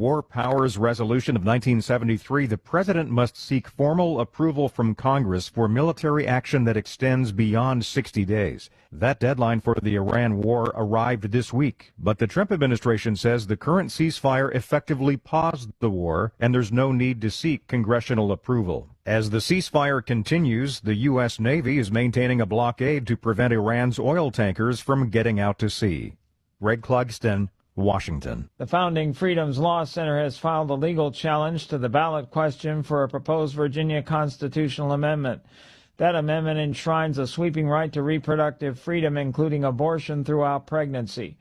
War Powers Resolution of 1973, the president must seek formal approval from Congress for military action that extends beyond 60 days. That deadline for the Iran war arrived this week, but the Trump administration says the current ceasefire effectively paused the war, and there's no need to seek congressional approval. As the ceasefire continues, the U.S. Navy is maintaining a blockade to prevent Iran's oil tankers from getting out to sea. Greg Clugston, Washington. The Founding Freedoms Law Center has filed a legal challenge to the ballot question for a proposed Virginia constitutional amendment. That amendment enshrines a sweeping right to reproductive freedom, including abortion throughout pregnancy.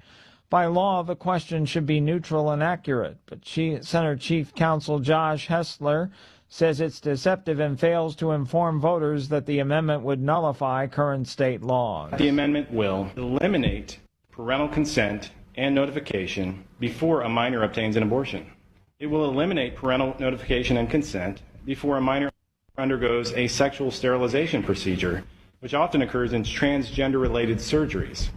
By law, the question should be neutral and accurate, but Center Chief Counsel Josh Hessler says it's deceptive and fails to inform voters that the amendment would nullify current state laws. The amendment will eliminate parental consent and notification before a minor obtains an abortion. It will eliminate parental notification and consent before a minor undergoes a sexual sterilization procedure, which often occurs in transgender-related surgeries.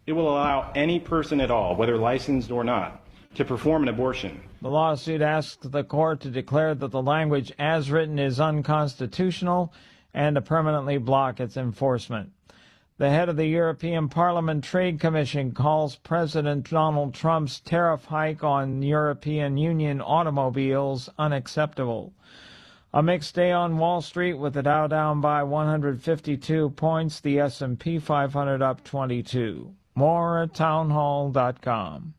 It will allow any person at all, whether licensed or not, to perform an abortion. The lawsuit asks the court to declare that the language as written is unconstitutional and to permanently block its enforcement. The head of the European Parliament Trade Commission calls President Donald Trump's tariff hike on European Union automobiles unacceptable. A mixed day on Wall Street with the Dow down by 152 points, the S&P 500 up 22. More at townhall.com.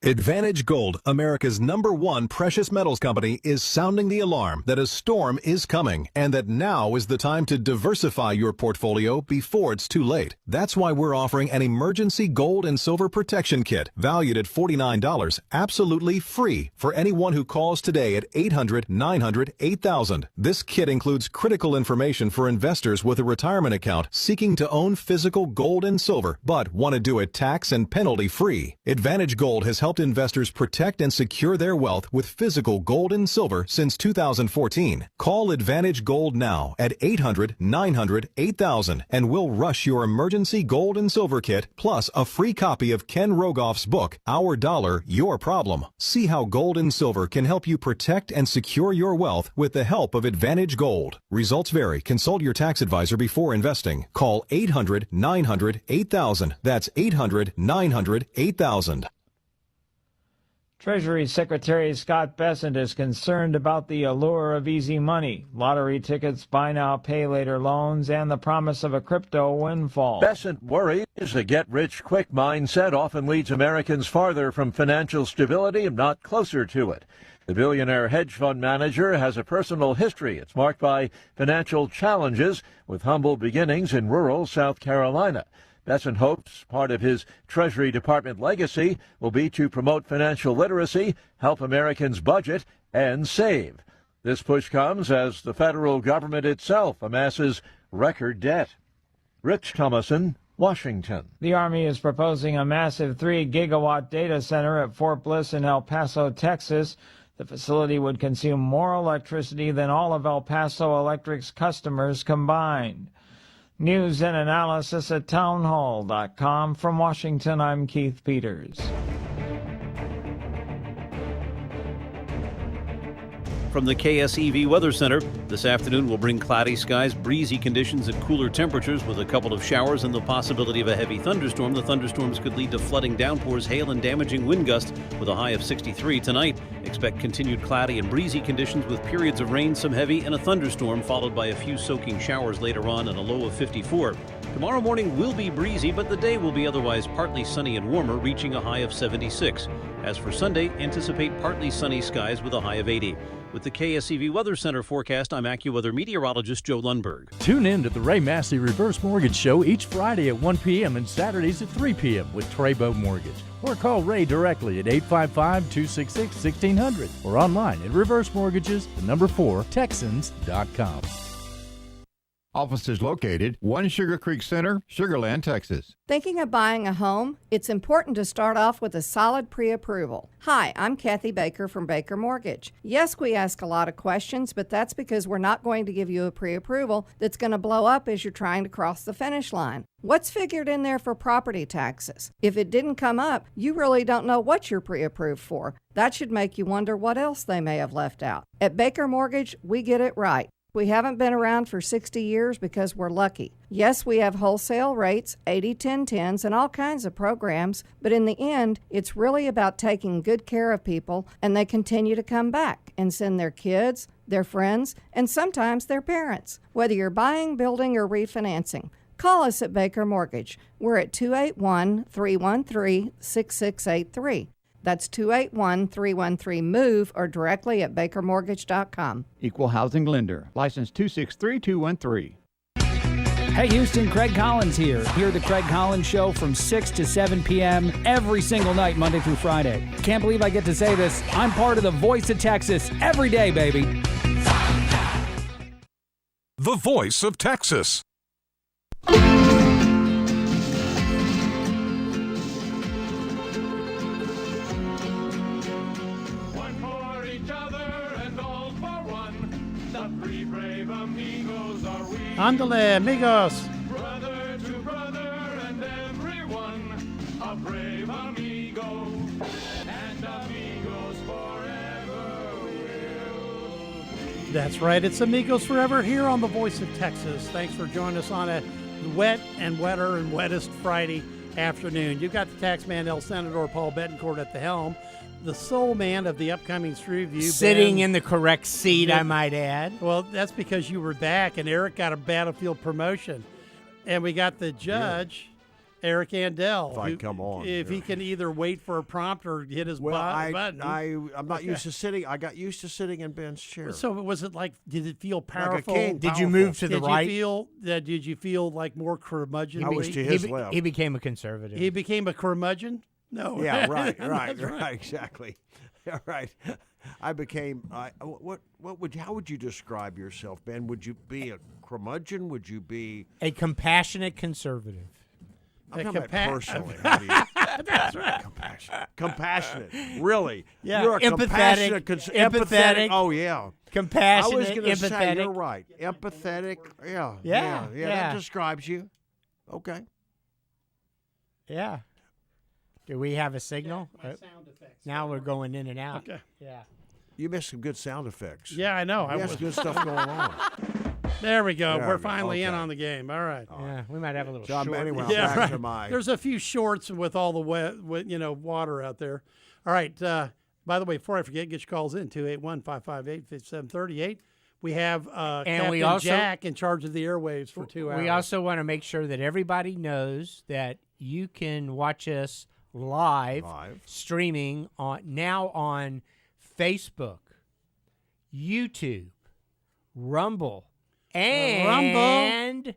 Advantage Gold, America's #1 precious metals company, is sounding the alarm that a storm is coming and that now is the time to diversify your portfolio before it's too late. That's why we're offering an emergency gold and silver protection kit valued at $49, absolutely free for anyone who calls today at 800-900-8000. This kit includes critical information for investors with a retirement account seeking to own physical gold and silver but want to do it tax and penalty free. Advantage Gold has helped investors protect and secure their wealth with physical gold and silver since 2014. Call Advantage Gold now at 800-900-8000 and we'll rush your emergency gold and silver kit plus a free copy of Ken Rogoff's book, Our Dollar, Your Problem. See how gold and silver can help you protect and secure your wealth with the help of Advantage Gold. Results vary. Consult your tax advisor before investing. Call 800-900-8000. That's 800-900-8000. Treasury Secretary Scott Bessent is concerned about the allure of easy money, lottery tickets, buy now, pay later loans, and the promise of a crypto windfall. Bessent worries a get-rich-quick mindset often leads Americans farther from financial stability and not closer to it. The billionaire hedge fund manager has a personal history. It's marked by financial challenges with humble beginnings in rural South Carolina. Bessent hopes part of his Treasury Department legacy will be to promote financial literacy, help Americans budget, and save. This push comes as the federal government itself amasses record debt. Rich Thomason, Washington. The Army is proposing a massive 3-gigawatt data center at Fort Bliss in El Paso, Texas. The facility would consume more electricity than all of El Paso Electric's customers combined. News and analysis at townhall.com. From Washington, I'm Keith Peters. From the KSEV Weather Center, this afternoon will bring cloudy skies, breezy conditions, and cooler temperatures with a couple of showers and the possibility of a heavy thunderstorm. The thunderstorms could lead to flooding downpours, hail, and damaging wind gusts with a high of 63 tonight. Expect continued cloudy and breezy conditions with periods of rain, some heavy, and a thunderstorm, followed by a few soaking showers later on and a low of 54. Tomorrow morning will be breezy, but the day will be otherwise partly sunny and warmer, reaching a high of 76. As for Sunday, anticipate partly sunny skies with a high of 80. With the KSEV Weather Center forecast, I'm AccuWeather meteorologist Joe Lundberg. Tune in to the Ray Massey Reverse Mortgage Show each Friday at 1 p.m. and Saturdays at 3 p.m. with Treybo Mortgage. Or call Ray directly at 855-266-1600 or online at reversemortgages4texans.com. Office is located 1 Sugar Creek Center, Sugar Land, Texas. Thinking of buying a home? It's important to start off with a solid pre-approval. Hi, I'm Kathy Baker from Baker Mortgage. Yes, we ask a lot of questions, but that's because we're not going to give you a pre-approval that's going to blow up as you're trying to cross the finish line. What's figured in there for property taxes? If it didn't come up, you really don't know what you're pre-approved for. That should make you wonder what else they may have left out. At Baker Mortgage, we get it right. We haven't been around for 60 years because we're lucky. Yes, we have wholesale rates, 80-10-10s, and all kinds of programs, but in the end, it's really about taking good care of people, and they continue to come back and send their kids, their friends, and sometimes their parents. Whether you're buying, building, or refinancing, call us at Baker Mortgage. We're at 281-313-6683. That's 281-313-MOVE or directly at bakermortgage.com. Equal housing lender. License 263213. Hey Houston, Craig Collins here. Hear the Craig Collins Show from 6 to 7 p.m. every single night, Monday through Friday. Can't believe I get to say this. I'm part of the Voice of Texas every day, baby. The Voice of Texas. Ándale, amigos. Brother to brother and everyone, a brave amigo, and amigos forever will be. That's right. It's Amigos Forever here on the Voice of Texas. Thanks for joining us on a wet and wetter and wettest Friday afternoon. You've got the taxman, El Senador Paul Betancourt at the helm. The sole man of the upcoming Street Review. Sitting in the correct seat, I might add. Well, that's because you were back, and Eric got a Battlefield promotion. And we got the judge, Eric Andel. If I come on. If he can either wait for a prompt or hit his button. I'm not used to sitting. I got used to sitting in Ben's chair. So was it like, did it feel powerful? Like a king, did you move to the right? Did you feel like more curmudgeon? I was to his left. He became a conservative. He became a curmudgeon? No. Yeah, right, exactly. All right. I became. How would you describe yourself, Ben? Would you be a curmudgeon? Would you be a compassionate conservative? I'm talking about personally. How do you, that's right. Compassionate. Really? Yeah. You're a empathetic. Empathetic. Oh yeah. Compassionate. I was going to empathetic. say you're right. Empathetic. Yeah. That describes you. Okay. Yeah. Do we have a signal? Sound effects. Now we're going in and out. Okay. Yeah. You missed some good sound effects. Yeah, I know. Yes, good stuff going on. There we go. We're finally in on the game. All right. Yeah, we might have a little So short. anyway, back to my. There's a few shorts with all the water out there. All right. By the way, before I forget, get your calls in 281-558-5738. We have Captain Jack in charge of the airwaves for 2 hours. We also want to make sure that everybody knows that you can watch us live streaming on Facebook, YouTube, Rumble, and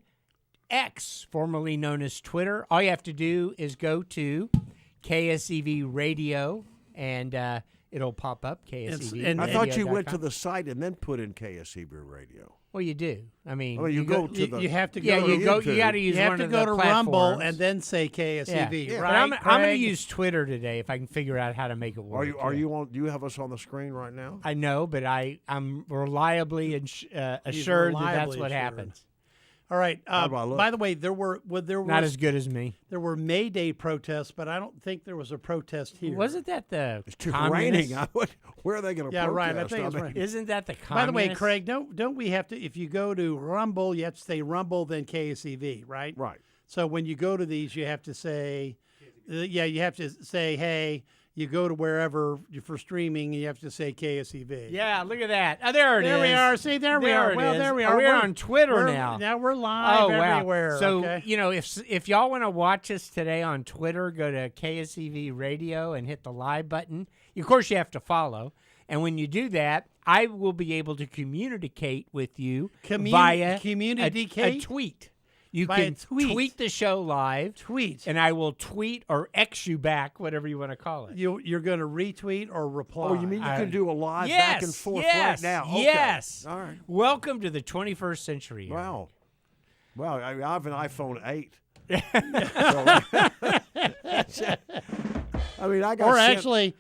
X, formerly known as Twitter. All you have to do is go to KSEV Radio, and it'll pop up, KSEV. I thought you went to the site and then put in KSEV Radio. Well, you do. I mean, you go to the. You have to go. Yeah, to you got to use one of the platforms. You have to go to Rumble and then say KSEV. Yeah. Right? But I'm going to use Twitter today if I can figure out how to make it work. Are you on? Do you have us on the screen right now? I know, but I'm reliably assured that that's what happens. All right. By the way, there was not as good as me. There were May Day protests, but I don't think there was a protest here. Wasn't that the? It's too raining. Where are they going to protest? Yeah, right. I think it's right. Isn't that the? By the way, Craig, don't we have to? If you go to Rumble, you have to say Rumble then KSEV, right? Right. So when you go to these, you have to say, you have to say, hey. You go to wherever for streaming, and you have to say KSEV. Yeah, look at that. Oh, there it is. There we are. See, there we are. Well, there we are. We're on Twitter now. Now we're live everywhere. So, okay? If y'all want to watch us today on Twitter, go to KSEV Radio and hit the live button. Of course, you have to follow. And when you do that, I will be able to communicate with you via a tweet. You can tweet the show live. Tweet. And I will tweet or X you back, whatever you want to call it. You're going to retweet or reply. Oh, you mean you can do a live back and forth right now? Okay. Yes. All right. Welcome to the 21st century. Wow. Well, I have an iPhone 8. I mean, I got Or sent- actually,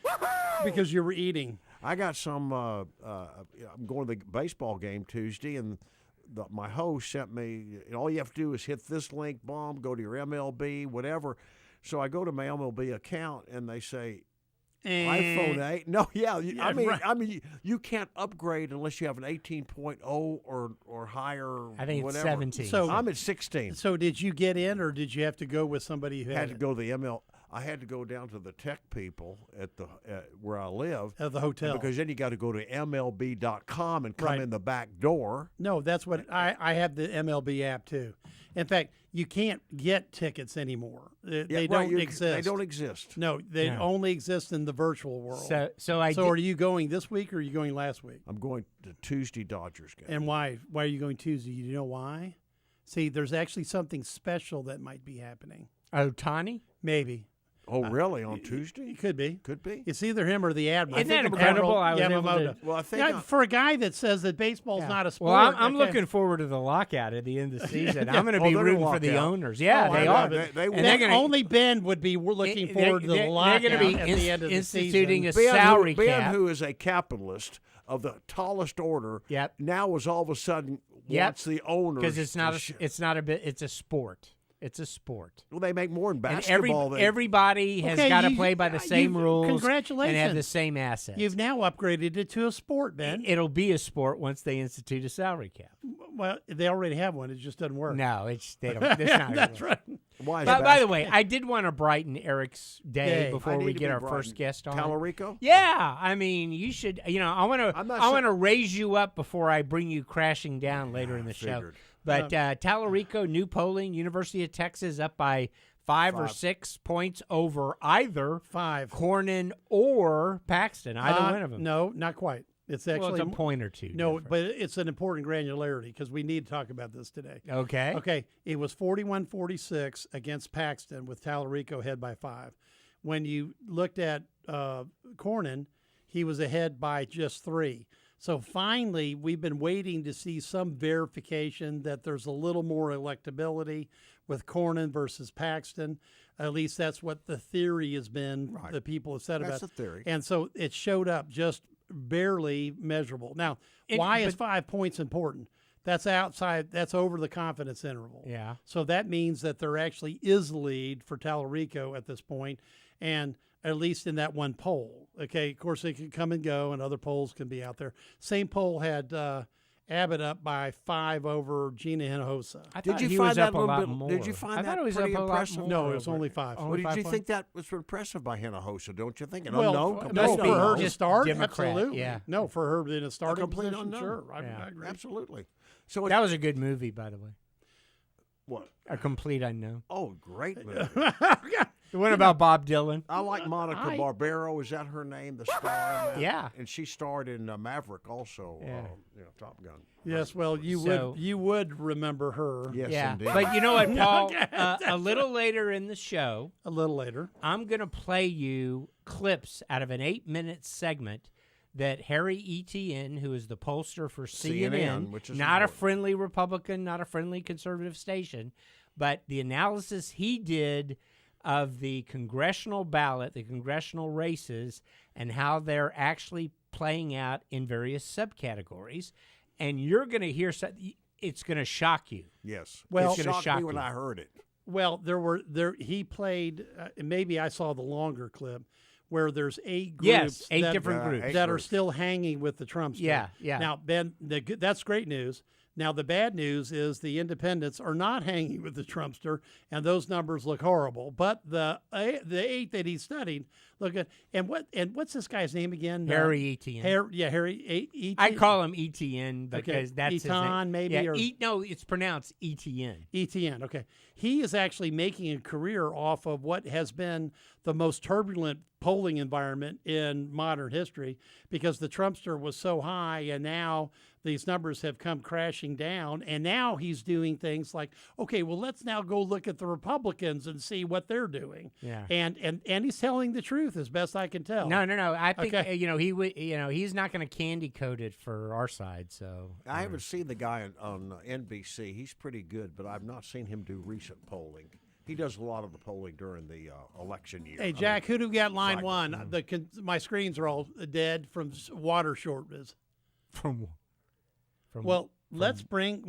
because you were eating. I got some. I'm going to the baseball game Tuesday, and my host sent me. All you have to do is hit this link, bomb, go to your MLB, whatever. So I go to my MLB account, and they say iPhone 8. No, I mean, you can't upgrade unless you have an 18.0 or higher. I think it's whatever. 17. So I'm at 16. So did you get in, or did you have to go with somebody who Had had to it? go to the I had to go down to the tech people at the where I live At the hotel. because then you got to go to MLB.com and come Right. in the back door. No, that's what I have the MLB app too. In fact, you can't get tickets anymore. They right, don't exist. They don't exist. No, they No. only exist in the virtual world. So are you going this week or are you going last week? I'm going to Tuesday Dodgers game. And why? Why are you going Tuesday? You know why? See, there's actually something special that might be happening. Otani? Maybe. Oh, really? On Tuesday? It could be. Could be. It's either him or the Admiral. Isn't that Admiral incredible? I was able Yamamoto. to- Well, I think for a guy that says that baseball's Yeah. not a sport. Well, I'm okay. looking forward to the lockout at the end of the season. I'm going to Oh, be they're rooting gonna for the lock out. owners. Yeah, Oh, they I are. love it. They And will. they're gonna- Only Ben would be looking forward to the lockout They're going to be at the end of the instituting season. a salary Ben, cap. who is a capitalist of the tallest order, Yep. now is all of a sudden Yep. wants the owners Because it's not to it's not a bit. It's a sport. It's a sport. well, they make more in And basketball than everybody has Okay, got to you- play by the same rules. congratulations. And have the same assets. You've now upgraded it to a sport, Ben. It'll be a sport once they institute a salary cap. Well, they already have one. It just doesn't work. No, they don't. It's not That's gonna right. why is By the way, I did want to brighten Eric's day Day. I before need we to get be our brightened. first guest on. Tallarico? Yeah, I mean, you should. I want I'm to. not I sa- want to raise you up before I bring you crashing down later in the show. figured. But Tallarico, new polling, University of Texas up by 5 or 6 points over either 5. Cornyn or Paxton. Either one of them. No, not quite. It's actually well, it's a point or two. No, different. but it's an important granularity because we need to talk about this today. Okay. Okay. It was 41-46 against Paxton with Tallarico ahead by 5. When you looked at Cornyn, he was ahead by just 3. So finally, we've been waiting to see some verification that there's a little more electability with Cornyn versus Paxton. At least that's what the theory has been. Right. The people have said That's about the theory. And so it showed up just barely measurable. Now, why is 5 points important? That's outside. That's over the confidence interval. Yeah. So that means that there actually is a lead for Tallarico at this point, and at least in that one poll. Okay, of course they can come and go, and other polls can be out there. Same poll had Abbott up by 5 over Gina Hinojosa. I Did thought you he find was that up a little lot bit? more. Did you find I that thought it was pretty up a lot impressive? more. No, it was only 5. Well, did you think that was impressive by Hinojosa? Don't you think? An Well, unknown, no, complete for her unknown. to start, Democrat, absolutely. yeah. No, for her in a starting complete position, unknown. sure. I Yeah. agree. Absolutely. So That was a good movie, by the way. what? A Complete Unknown. Oh, great movie. The one about Bob Dylan. I like Monica Barbero. Is that her name? The star. in that? Yeah. And she starred in Maverick also. Yeah. Top Gun. Yes, well, So- you would remember her. Yes, Yeah, indeed. but you know what, Paul? A little later in the show, A little later. I'm going to play you clips out of an 8-minute segment that Harry Etienne, who is the pollster for CNN, which is not a important. friendly Republican, not a friendly conservative station, but the analysis he did of the congressional ballot, the congressional races, and how they're actually playing out in various subcategories. And you're going to hear something. It's going to shock you. Yes. Well, it It's gonna shocked shock me when you. I heard it. Well, he played. Maybe I saw the longer clip where there's 8 groups. Yes, 8 that, different groups. 8 that are groups. still hanging with the Trumpster. Yeah, yeah. Now, Ben, that's great news. Now, the bad news is the independents are not hanging with the Trumpster, and those numbers look horrible. But the 8 that he studied look good. And what's this guy's name again? Harry Etienne. Harry Etienne. I call him Etienne because that's his Eton, name. maybe, Yeah, or no, it's pronounced Etienne. Etienne. Okay, he is actually making a career off of what has been the most turbulent polling environment in modern history because the Trumpster was so high, and now these numbers have come crashing down. And now he's doing things like, okay, well, let's now go look at the Republicans and see what they're doing. Yeah. And he's telling the truth as best I can tell. No. I think Okay. he would. He's not going to candy coat it for our side. So I haven't seen the guy on NBC. He's pretty good, but I've not seen him do recent polling. He does a lot of the polling during the election year. Hey, Jack, who do we got line one? My screens are all dead from water shortness. Why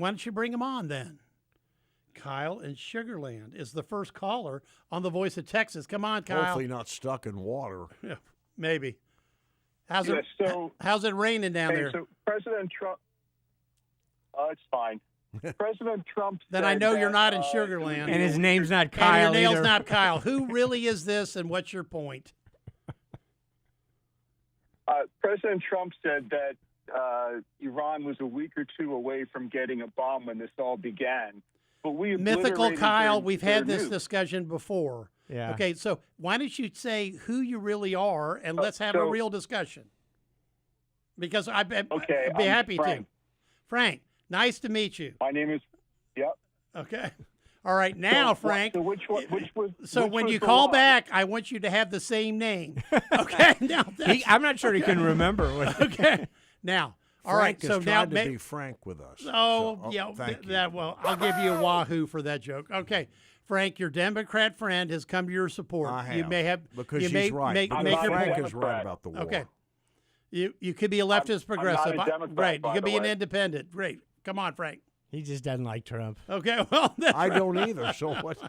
don't you bring him on then? Kyle in Sugar Land is the first caller on the Voice of Texas. Come on, Kyle. Hopefully not stuck in water. Yeah, maybe. How's it raining down there? So President Trump, it's fine. President Trump Then said I know you're that, not in Sugar Land. And his name's not And Kyle your name's either. not Kyle. Who really is this, and what's your point? President Trump said that Iran was a week or two away from getting a bomb when this all began. But we Mythical obliterated Kyle, their- we've their had this nukes. discussion before. Yeah. Okay, so why don't you say who you really are, and let's have a so- real discussion. Because I'd be I'm happy Frank. to. Frank, nice to meet you. My name is. Yep. Okay. All right, now, So, Frank. So which one? Which was? So which when was you the call lie? back, I want you to have the same name. Okay. Now, I'm not sure he can remember. What okay. Now, all right. Frank So has now, tried to be frank with us. thank you. Well, I'll give you a wahoo for that joke. Okay. Frank, your Democrat friend has come to your support. I have, You may have because you she's may right. Make, Because make your Frank point. is right about the war. Okay. You could be a leftist progressive. not a Democrat, Great. You by could the be an way. independent. Great. Come on, Frank. He just doesn't like Trump. Okay. Well, that's I right. don't either. So what?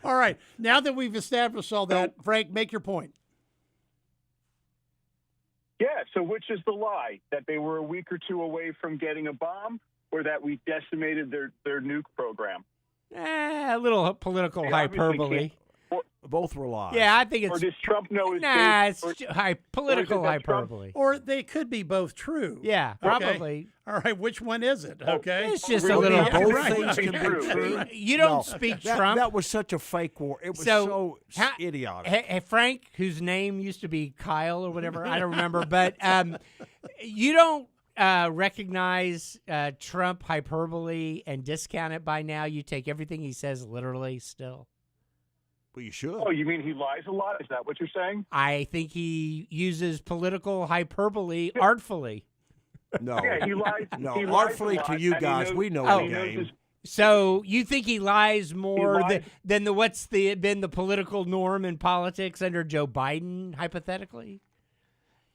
All right. Now that we've established all that, Frank, make your point. Yeah. So which is the lie? That they were a week or two away from getting a bomb, or that we decimated their nuke program? A little political They obviously hyperbole. Both were lies. Yeah, I think Or it's. does Trump know his Nah, base- it's or- political or is it that Trump- hyperbole. Or they could be both true. Yeah, Okay? probably. All right. Which one is it? Okay. It's just a Really? little. Yeah, Both right. things can True. be true. You don't No, speak that, Trump. That was such a fake war. It was so how- idiotic. Hey, Frank, whose name used to be Kyle or whatever, I don't remember, but you don't recognize Trump hyperbole and discount it by now. You take everything he says literally still. Well, you should. Oh, you mean he lies a lot? Is that what you're saying? I think he uses political hyperbole artfully. No. Yeah, he lies. No, he lies artfully a to lot, you and he guys, knows- we know Oh. the he knows game. his- So you think he lies more lies. than what's been the political norm in politics under Joe Biden, hypothetically?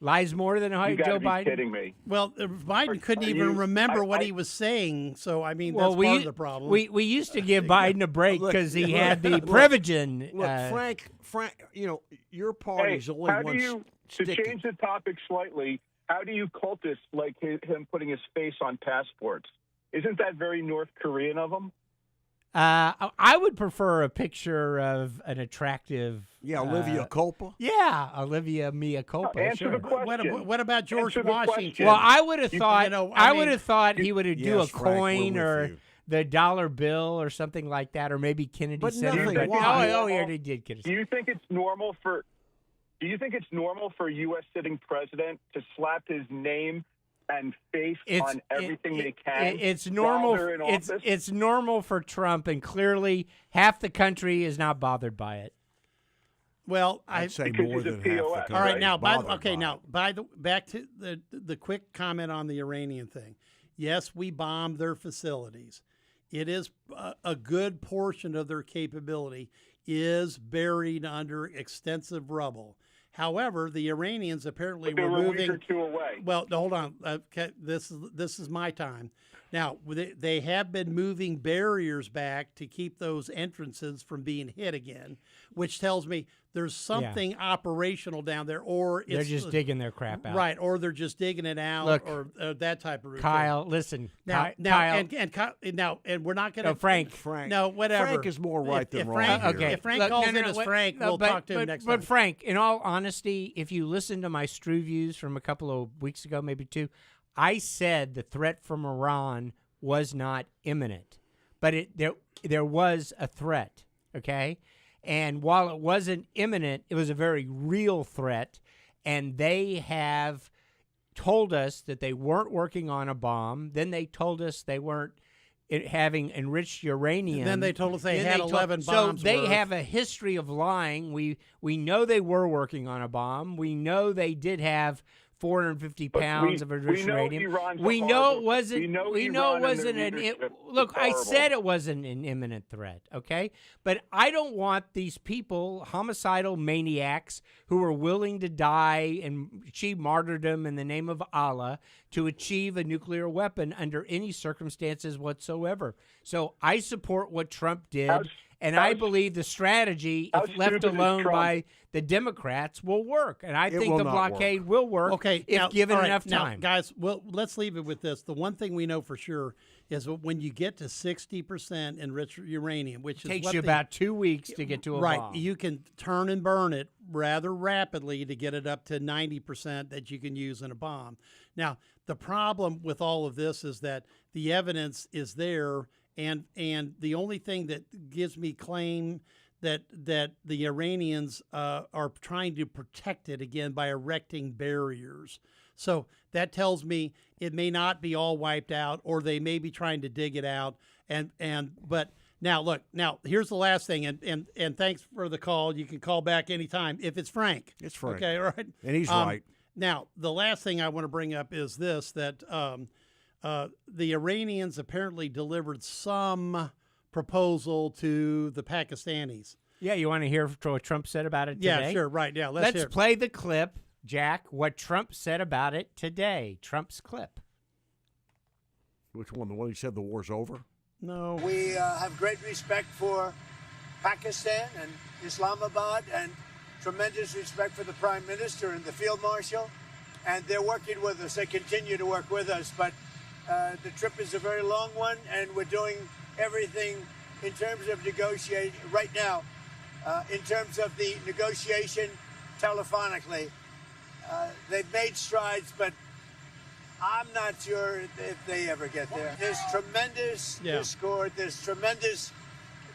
Lies more than You Joe gotta be Biden? kidding me. Well, Biden couldn't are even you- remember what I- he was saying. So I mean, Well, that's part of the problem. We used to give Biden a break Look, because he look, had the look, Prevagen. Look, Frank, you know, your Hey, party's the only how do one you, to sticking. change the topic slightly, how do you cultists like him putting his face on passports? Isn't that very North Korean of him? I would prefer a picture of an attractive. Yeah, Olivia Culpa. Yeah, Olivia Mia Culpa. Answer sure. the question. What about George Answer the Washington? question. Well, I would have thought. you know, I I would mean- have thought he would do a Yes, Frank, we're coin with or you. the dollar bill or something like that, or maybe Kennedy But Center. nothing. But, Why? oh, yeah, they did Kennedy. Do you think it's normal for? Do you think it's normal for a U.S. sitting president to slap his name and face on everything they can? It's while normal. they're in It's office? it's normal for Trump, and clearly half the country is not bothered by it. Well, I'd say Because more he's a than half the POS. country. all right, now, bothered by it. back to the quick comment on the Iranian thing. Yes, we bombed their facilities. It is a good portion of their capability is buried under extensive rubble. However, the Iranians apparently But they were were a week moving. or two away. Well, hold on. Okay, this is my time. Now, they have been moving barriers back to keep those entrances from being hit again, which tells me there's something operational down there, or They're it's just digging their crap out. right, or they're just digging it out, Look, or that type of routine. Kyle, listen. Now, Kyle, and we're not going to. No, Frank. No, whatever. Frank is more right than if wrong Frank, here. Okay. If Frank Look, calls no, in as wait, Frank, no, we'll talk to him next time. But Frank, in all honesty, if you listen to my Strew Views from a couple of weeks ago, maybe two, I said the threat from Iran was not imminent, but there was a threat. Okay, And while it wasn't imminent, it was a very real threat. And they have told us that they weren't working on a bomb. Then they told us they weren't having enriched uranium. And then they told us they had 11 bombs. So they worth. have a history of lying. We know they were working on a bomb. We know they did have 450 pounds of enriched uranium. We know it wasn't. We know it wasn't look, I said it wasn't an imminent threat. Okay, but I don't want these people, homicidal maniacs, who are willing to die and achieve martyrdom in the name of Allah to achieve a nuclear weapon under any circumstances whatsoever. So I support what Trump did. And I believe the strategy, if left alone by the Democrats, will work. And I think the blockade will work if given enough time. Now, guys, well, let's leave it with this. The one thing we know for sure is that when you get to 60% enriched uranium, which takes you about 2 weeks to get to a bomb. You can turn and burn it rather rapidly to get it up to 90% that you can use in a bomb. Now, the problem with all of this is that the evidence is there. And the only thing that gives me claim that the Iranians are trying to protect it again by erecting barriers. So that tells me it may not be all wiped out, or they may be trying to dig it out. But now look, here's the last thing, and thanks for the call. You can call back anytime if it's Frank. It's Frank. Okay, all right. And he's right. Now the last thing I want to bring up is this, that the Iranians apparently delivered some proposal to the Pakistanis. Yeah, you want to hear what Trump said about it today? Yeah, sure, right. Yeah, let's hear it. Play the clip, Jack, what Trump said about it today. Trump's clip. Which one? The one he said the war's over? No. We have great respect for Pakistan and Islamabad, and tremendous respect for the Prime Minister and the Field Marshal. And they're working with us. They continue to work with us, but the trip is a very long one, and we're doing everything in terms of negotiating right now. In terms of the negotiation telephonically, they've made strides, but I'm not sure if they ever get there. There's tremendous discord. There's tremendous.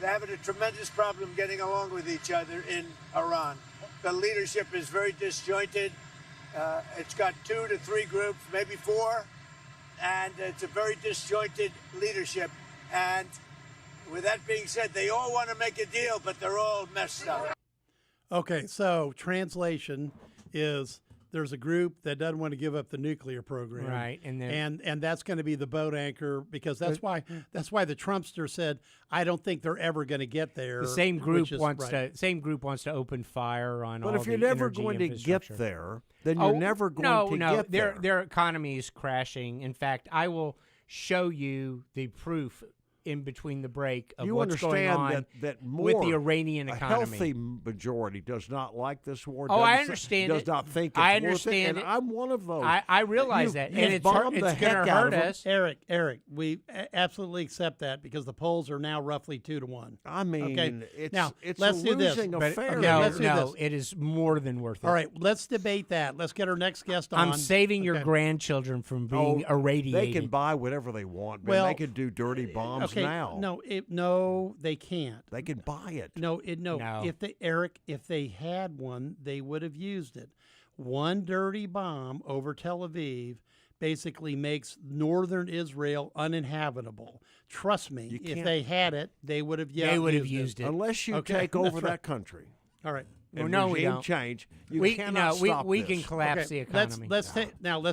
They're having a tremendous problem getting along with each other in Iran. The leadership is very disjointed. It's got 2 to 3 groups, maybe 4. And it's a very disjointed leadership. And with that being said, they all want to make a deal, but they're all messed up. Okay, so translation is there's a group that doesn't want to give up the nuclear program, right? And that's going to be the boat anchor, because that's why the Trumpster said, I don't think they're ever going to get there. The same group wants to open fire on. But if you're never going to get there, then you're never going to get there. Their economy is crashing. In fact, I will show you the proof in between the break of what's going on with the Iranian economy. A healthy majority does not like this war. I understand does not think it's I understand worth it, and I'm one of those. I realize that, and it's going to hurt us. Eric, we absolutely accept that, because the polls are now roughly 2-1. I mean, okay. it's let's a losing affair. No, it is more than worth it. All right, let's debate that. Let's get our next guest on. I'm saving your grandchildren from being irradiated. They can buy whatever they want, man. They can do dirty bombs now. No, they can't. They can buy it. No. If they had one, they would have used it. One dirty bomb over Tel Aviv basically makes northern Israel uninhabitable. Trust me, if they had it, they would have used it. Unless you take over that country. All right. And we don't. Change. We cannot stop we this. can collapse the economy. Let's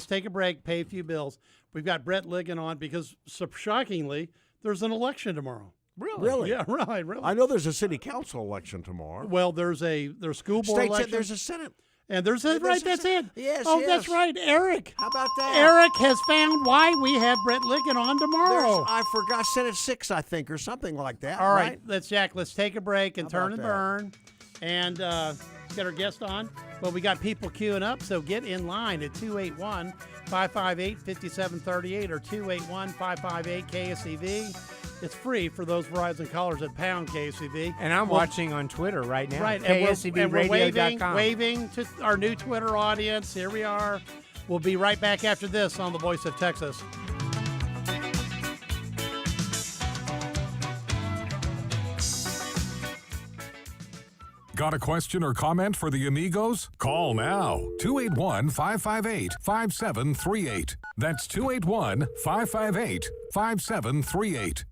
take a break, pay a few bills. We've got Brett Ligon on, because shockingly, there's an election tomorrow. Really? Yeah, right, really. I know there's a city council election tomorrow. Well, there's school board election. There's a Senate. And there's a, right, that's it. Yes, that's right, Eric. How about that? Eric has found why we have Brett Ligon on tomorrow. I forgot Senate 6, I think, or something like that. All right, let's take a break and turn and burn. And get our guest on. Well, we got people queuing up, so get in line at 281-558-5738 or 281-558-KSEV. It's free for those Verizon callers at pound KSEV. And I'm watching on Twitter right now. Right, KSEVradio.com. we're waving to our new Twitter audience. Here we are. We'll be right back after this on The Voice of Texas. Got a question or comment for the Amigos? Call now. 281-558-5738. That's 281-558-5738.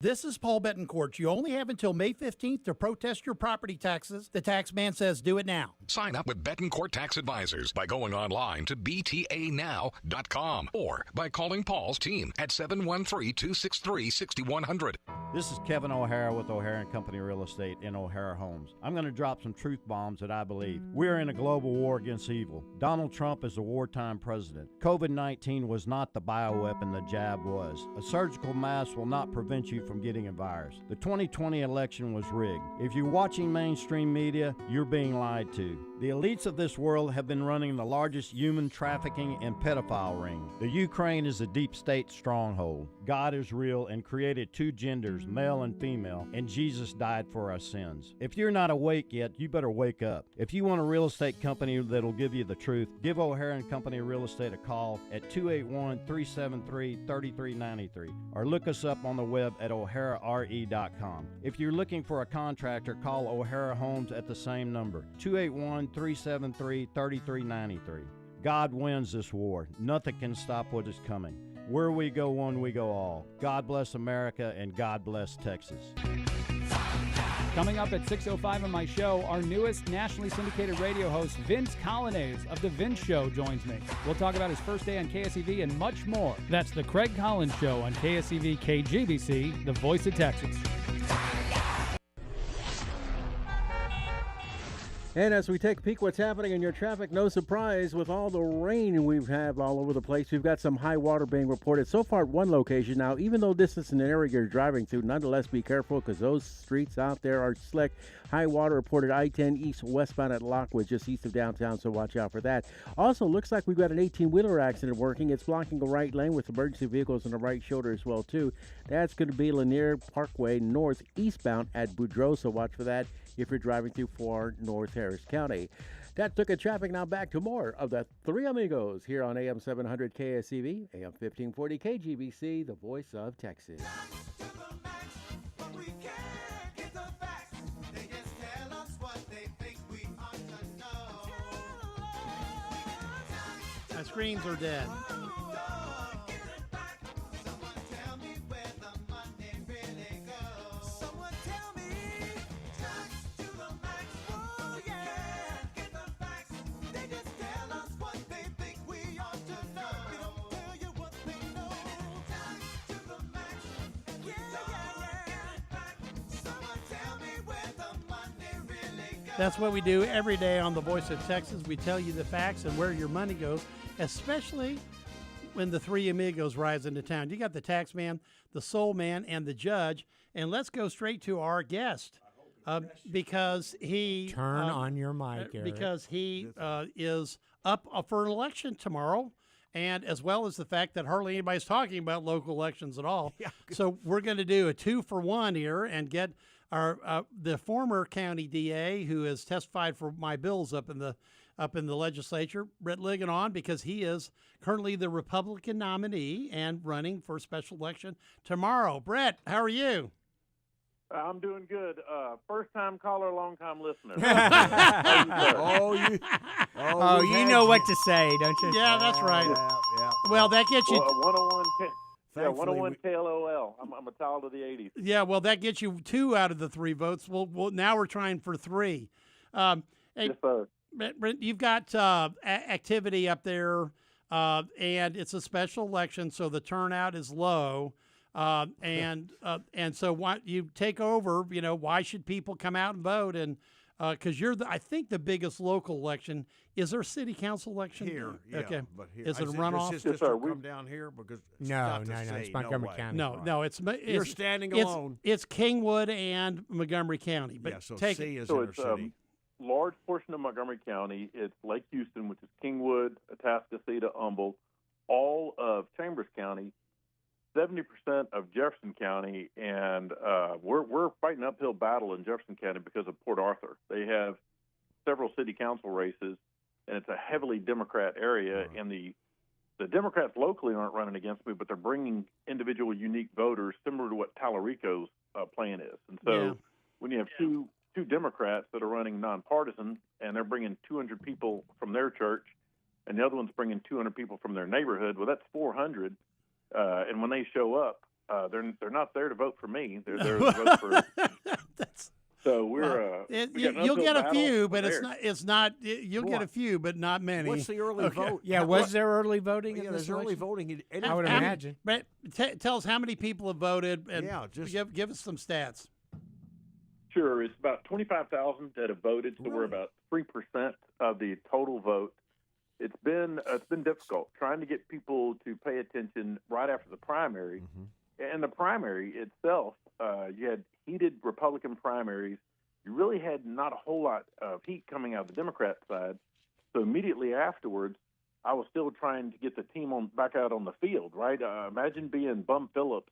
This is Paul Betancourt. You only have until May 15th to protest your property taxes. The tax man says do it now. Sign up with Betancourt Tax Advisors by going online to btanow.com or by calling Paul's team at 713-263-6100. This is Kevin O'Hara with O'Hara & Company Real Estate in O'Hara Homes. I'm going to drop some truth bombs that I believe. We're in a global war against evil. Donald Trump is a wartime president. COVID-19 was not the bioweapon the jab was. A surgical mask will not prevent you from getting a virus. The 2020 election was rigged. If you're watching mainstream media, you're being lied to. The elites of this world have been running the largest human trafficking and pedophile ring. The Ukraine is a deep state stronghold. God is real and created two genders, male and female, and Jesus died for our sins. If you're not awake yet, you better wake up. If you want a real estate company that'll give you the truth, give O'Hara & Company Real Estate a call at 281-373-3393 or look us up on the web at o'harare.com. If you're looking for a contractor, call O'Hara Homes at the same number, 281-373-3393. God wins this war. Nothing can stop what is coming. Where we go one, we go all. God bless America and God bless Texas. Coming up at 6:05 on my show, our newest nationally syndicated radio host, Vince Colonnese of The Vince Show, joins me. We'll talk about his first day on KSEV and much more. That's The Craig Collins Show on KSEV KGBC, the voice of Texas. And as we take a peek what's happening in your traffic, no surprise with all the rain we've had all over the place. We've got some high water being reported so far at one location. Now, even though this is an area you're driving through, nonetheless be careful because those streets out there are slick. High water reported I-10 east westbound at Lockwood, just east of downtown, so watch out for that. Also, looks like we've got an 18-wheeler accident working. It's blocking the right lane with emergency vehicles on the right shoulder as well, too. That's going to be Lanier Parkway North eastbound at Boudreaux, so watch for that if you're driving through Far North Harris County. That took a traffic. Now back to more of the Three Amigos here on AM 700 KSEV, AM 1540 KGBC, the voice of Texas. My screens are dead. That's what we do every day on The Voice of Texas. We tell you the facts and where your money goes, especially when the Three Amigos rise into town. You got the tax man, the soul man, and the judge. And let's go straight to our guest because he... Turn on your mic, Eric. Because he is up for an election tomorrow, and as well as the fact that hardly anybody's talking about local elections at all. Yeah. So we're going to do a 2-for-1 here and get our the former county DA who has testified for my bills up in the legislature, Brett Ligon, on because he is currently the Republican nominee and running for special election tomorrow. Brett, how are you? I'm doing good. First-time caller, long-time listener. You know what to say, don't you? Yeah, that's right. Yeah. Well, that gets you... 101 KLOL. I'm a child of the 80s. Yeah, well, that gets you 2 out of the 3 votes. Well, now we're trying for 3. Hey, yes, sir. Brent, you've got activity up there, and it's a special election, so the turnout is low. And so why you take over, why should people come out and vote? And because I think the biggest local election. Is there a city council election? Here, yeah. Okay. But here, is it a runoff? Does his district come down here? Because it's no, it's Montgomery County. No, it's you're standing alone. It's Kingwood and Montgomery County. But yeah, so C is inner city. Large portion of Montgomery County. It's Lake Houston, which is Kingwood, Atascocita, Humboldt, all of Chambers County, 70% of Jefferson County, and we're fighting an uphill battle in Jefferson County because of Port Arthur. They have several city council races, and it's a heavily Democrat area, and the Democrats locally aren't running against me, but they're bringing individual unique voters similar to what Tallarico's plan is. And so when you have two two Democrats that are running nonpartisan, and they're bringing 200 people from their church, and the other one's bringing 200 people from their neighborhood. Well, that's 400. And when they show up, they're not there to vote for me. They're there to vote for. So you'll get a few, but it's not. You'll get a few, but not many. What's the early vote? Yeah, was there early voting? Yeah, in there's this early election? voting. I would imagine. Brett, tell us how many people have voted, and give us some stats. Sure, it's about 25,000 that have voted, so we're about 3% of the total vote. It's been difficult trying to get people to pay attention right after the primary. And the primary itself, you had heated Republican primaries. You really had not a whole lot of heat coming out of the Democrat side. So immediately afterwards, I was still trying to get the team back out on the field, right? Imagine being Bum Phillips,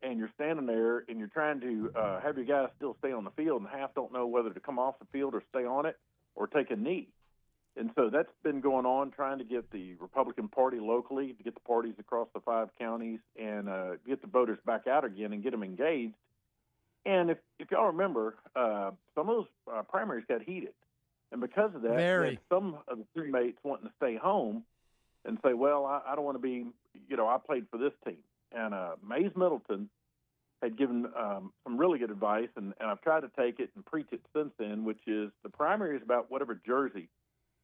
and you're standing there and you're trying to have your guys still stay on the field, and half don't know whether to come off the field or stay on it or take a knee. And so that's been going on, trying to get the Republican Party locally, to get the parties across the 5 counties, and get the voters back out again and get them engaged. And if y'all remember, some of those primaries got heated. And because of that, you had some of the teammates wanting to stay home and say, well, I don't want to be, I played for this team. And Mays Middleton had given some really good advice, and I've tried to take it and preach it since then, which is the primary is about whatever jersey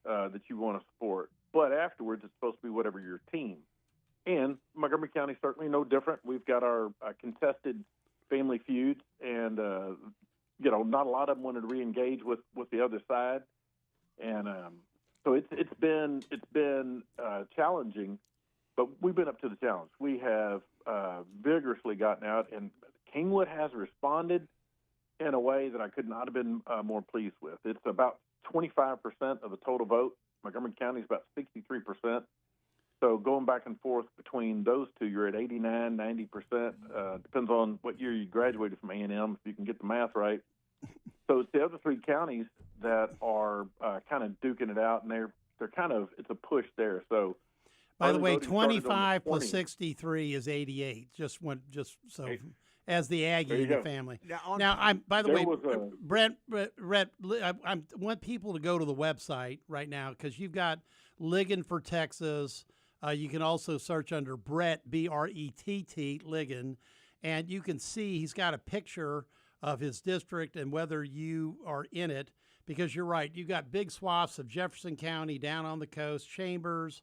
that you want to support. But afterwards, it's supposed to be whatever your team. And Montgomery County is certainly no different. We've got our contested family feuds, and, not a lot of them wanted to re-engage with the other side. And so it's been challenging, but we've been up to the challenge. We have vigorously gotten out, and Kingwood has responded in a way that I could not have been more pleased with. It's about 25% of the total vote. Montgomery County is about 63%. So going back and forth between those two, you're at 89, 90%. Depends on what year you graduated from A&M, if you can get the math right. So it's the other 3 counties that are kind of duking it out, and they're kind of, it's a push there. So, by the way, 25 plus 63 is 88. As the Aggie in the family. Now, by the way, Brett, I want people to go to the website right now, because you've got Ligon for Texas. You can also search under Brett, B-R-E-T-T, Ligon, and you can see he's got a picture of his district and whether you are in it, because you're right. You've got big swaths of Jefferson County down on the coast, Chambers.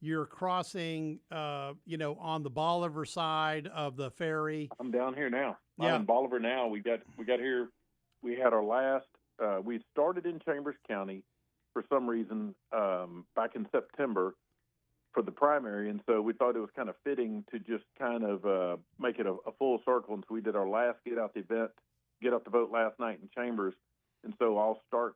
You're crossing, on the Bolivar side of the ferry. I'm down here now. Yeah. I'm in Bolivar now. We got here. We had our last. We started in Chambers County for some reason back in September for the primary, and so we thought it was kind of fitting to just kind of make it a full circle. And so we did our last get out the vote last night in Chambers, and so I'll start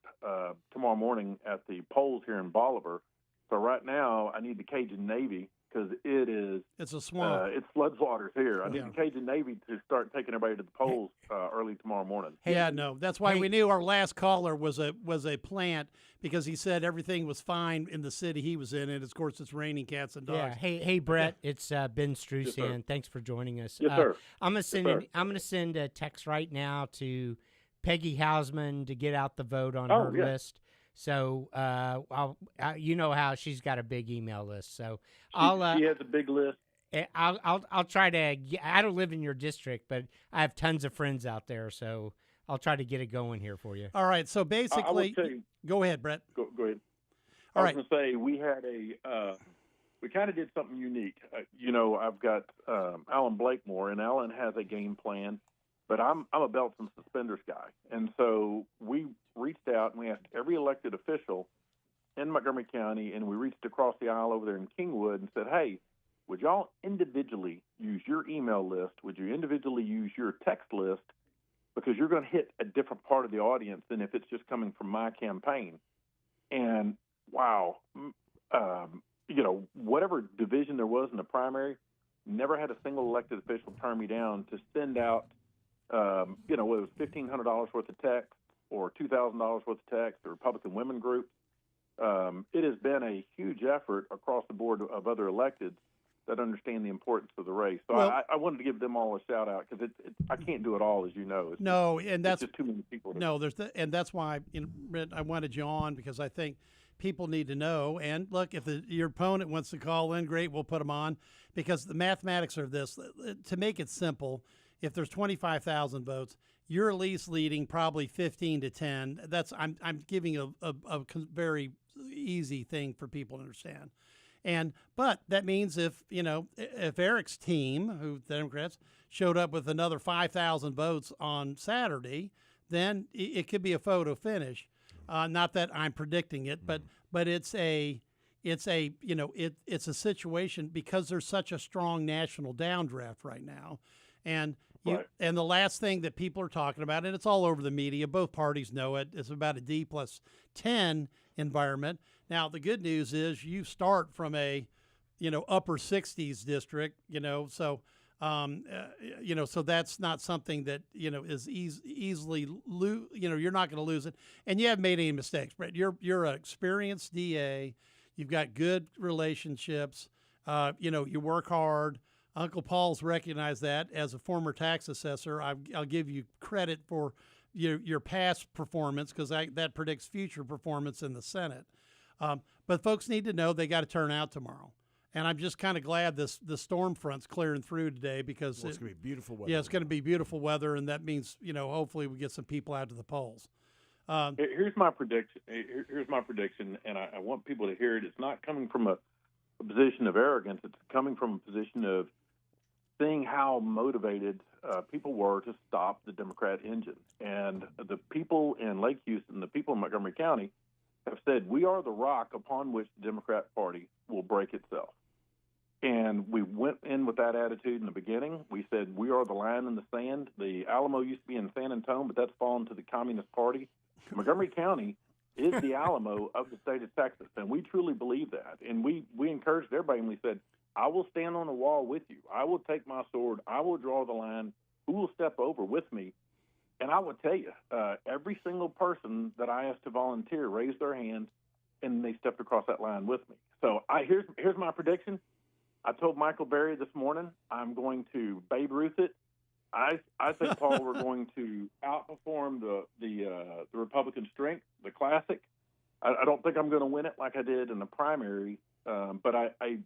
tomorrow morning at the polls here in Bolivar. So right now, I need the Cajun Navy, because it's a swamp. It's floodwaters here. I need the Cajun Navy to start taking everybody to the polls early tomorrow morning. That's why we knew our last caller was a plant, because he said everything was fine in the city he was in, and of course it's raining cats and dogs. Yeah. Hey, Brett, it's Ben Strusian. Thanks for joining us. Yes, sir. I'm gonna send a text right now to Peggy Hausman to get out the vote on her list. So, you know how she's got a big email list. So she has a big list. I'll try to. I don't live in your district, but I have tons of friends out there. So I'll try to get it going here for you. All right. So basically, go ahead, Brett. Go ahead. All right. I was going to say we had we kind of did something unique. I've got Alan Blakemore, and Alan has a game plan. But I'm a belts and suspenders guy. And so we reached out and we asked every elected official in Montgomery County, and we reached across the aisle over there in Kingwood and said, hey, would y'all individually use your email list? Would you individually use your text list? Because you're going to hit a different part of the audience than if it's just coming from my campaign. And, wow, whatever division there was in the primary, never had a single elected official turn me down to send out whether it was $1,500 worth of text or $2,000 worth of text, the Republican women group. It has been a huge effort across the board of other electeds that understand the importance of the race. So Well- I wanted to give them all a shout out because I can't do it all, as you know. It's No, just, and that's it's just too many people. No, and that's why Brent, I wanted you on because I think people need to know. And look, if your opponent wants to call in, great, we'll put them on because the mathematics are this. To make it simple, if there's 25,000 votes, you're at least leading probably 15 to 10. That's I'm giving a very easy thing for people to understand. But that means if Eric's team, who the Democrats, showed up with another 5,000 votes on Saturday, then it could be a photo finish. Not that I'm predicting it, but it's a situation because there's such a strong national downdraft right now, and the last thing that people are talking about, and it's all over the media, both parties know it, is about a D+10 environment. Now the good news is you start from a upper 60s district, so so that's not something that is easily you're not going to lose it, and you haven't made any mistakes, Brett. You're an experienced DA. You've got good relationships. You work hard. Uncle Paul's recognized that as a former tax assessor. I'll give you credit for your past performance because that predicts future performance in the Senate. But folks need to know they got to turn out tomorrow. And I'm just kind of glad the storm front's clearing through today because it's going to be beautiful weather. Yeah, it's going to be beautiful weather, and that means hopefully we get some people out to the polls. Here's my prediction. And I want people to hear it. It's not coming from a position of arrogance. It's coming from a position of seeing how motivated people were to stop the Democrat engine. And the people in Lake Houston, the people in Montgomery County, have said, we are the rock upon which the Democrat Party will break itself. And we went in with that attitude in the beginning. We said, we are the line in the sand. The Alamo used to be in San Antonio, but that's fallen to the Communist Party. Montgomery County is the Alamo of the state of Texas, and we truly believe that. And we encouraged everybody, and we said, I will stand on the wall with you. I will take my sword. I will draw the line. Who will step over with me? And I will tell you, every single person that I asked to volunteer raised their hand, and they stepped across that line with me. So here's my prediction. I told Michael Berry this morning I'm going to Babe Ruth it. I think, Paul, we're going to outperform the Republican strength, the classic. I don't think I'm going to win it like I did in the primary, but I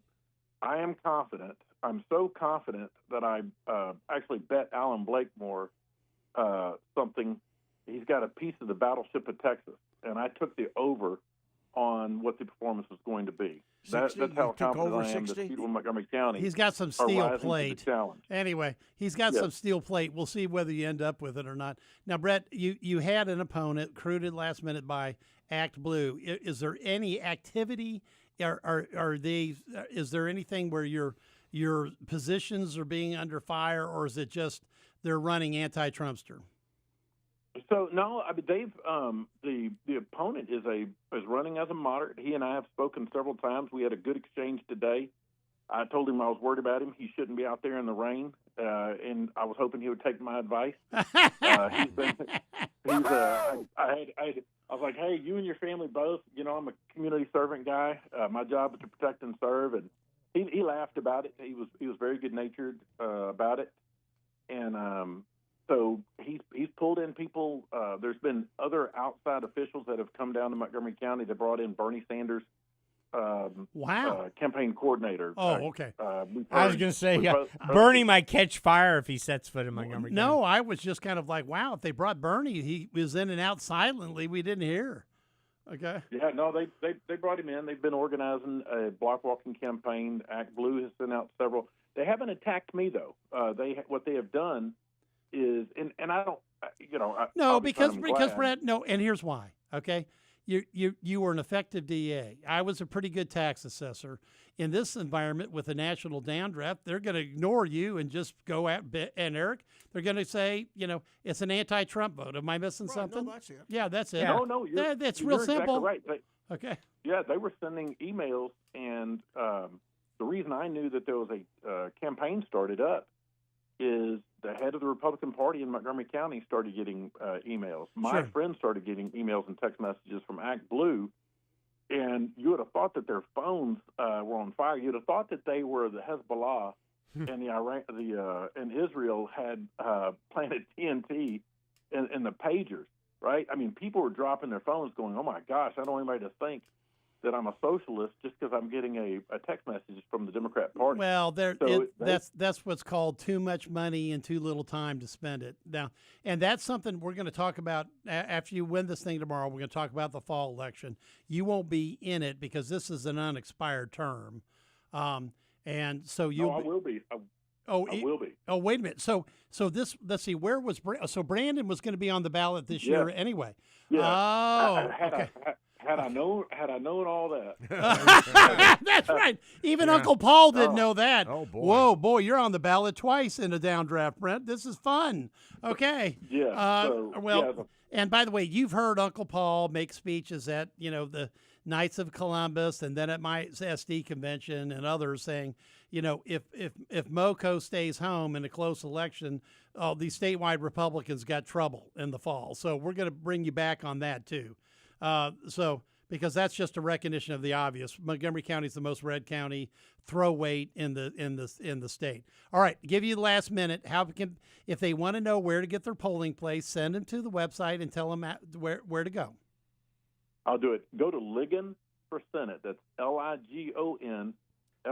am confident. I'm so confident that I actually bet Alan Blakemore something. He's got a piece of the Battleship of Texas, and I took the over on what the performance was going to be. That's how confident I am that people in Montgomery County He's got some steel are rising plate. to the challenge. Anyway, he's got some steel plate. We'll see whether you end up with it or not. Now, Brett, you had an opponent recruited last minute by Act Blue. Is there any activity? Is there anything where your positions are being under fire, or is it just they're running anti-Trumpster? So no, I mean the opponent is running as a moderate. He and I have spoken several times. We had a good exchange today. I told him I was worried about him. He shouldn't be out there in the rain, and I was hoping he would take my advice. I was like, hey, you and your family both. I'm a community servant guy. My job is to protect and serve, and he laughed about it. He was very good natured about it, and so he's pulled in people. There's been other outside officials that have come down to Montgomery County. They brought in Bernie Sanders, campaign coordinator. Oh, okay. I was going to say, Bernie might catch fire if he sets foot in Montgomery County. No, I was just kind of like, wow, if they brought Bernie, he was in and out silently. We didn't hear. Okay. Yeah, no, they brought him in. They've been organizing a block walking campaign. Act Blue has sent out several. They haven't attacked me though. What they have done is, and I don't, no, because Brett, no, and here's why. Okay, you were an effective DA. I was a pretty good tax assessor. In this environment with a national downdraft, they're going to ignore you and just go at and Eric. They're going to say, it's an anti-Trump vote. Am I missing something? No, that's it. Yeah, that's it. Yeah. No, that's you're real exactly simple. Right. Okay. Yeah, they were sending emails, and the reason I knew that there was a campaign started up is the head of the Republican Party in Montgomery County started getting emails. My friends started getting emails and text messages from Act Blue, and you would have thought that their phones were on fire. You'd have thought that they were the Hezbollah, and and Israel had planted TNT in the pagers, right? I mean, people were dropping their phones, going, "Oh my gosh, I don't want anybody to think that I'm a socialist just because I'm getting a text message from the Democrat Party." Well, that's what's called too much money and too little time to spend it. Now, and that's something we're going to talk about after you win this thing tomorrow. We're going to talk about the fall election. You won't be in it because this is an unexpired term, and so you. I will be. I will be. Oh, wait a minute. So this. Let's see. Where was so Brandon was going to be on the ballot this year anyway. Yeah. Oh, okay. Had I known all that. That's right. Even Uncle Paul didn't know that. Oh, boy. Whoa, boy, you're on the ballot twice in a downdraft, Brent. This is fun. Okay. Yeah. And by the way, you've heard Uncle Paul make speeches at, the Knights of Columbus and then at my SD convention and others saying, if MoCo stays home in a close election, these statewide Republicans got trouble in the fall. So we're going to bring you back on that too. Because that's just a recognition of the obvious. Montgomery County is the most red county throw weight in the state. All right, give you the last minute. If they want to know where to get their polling place, send them to the website and tell them where to go. I'll do it. Go to Ligon for Senate. That's LIGON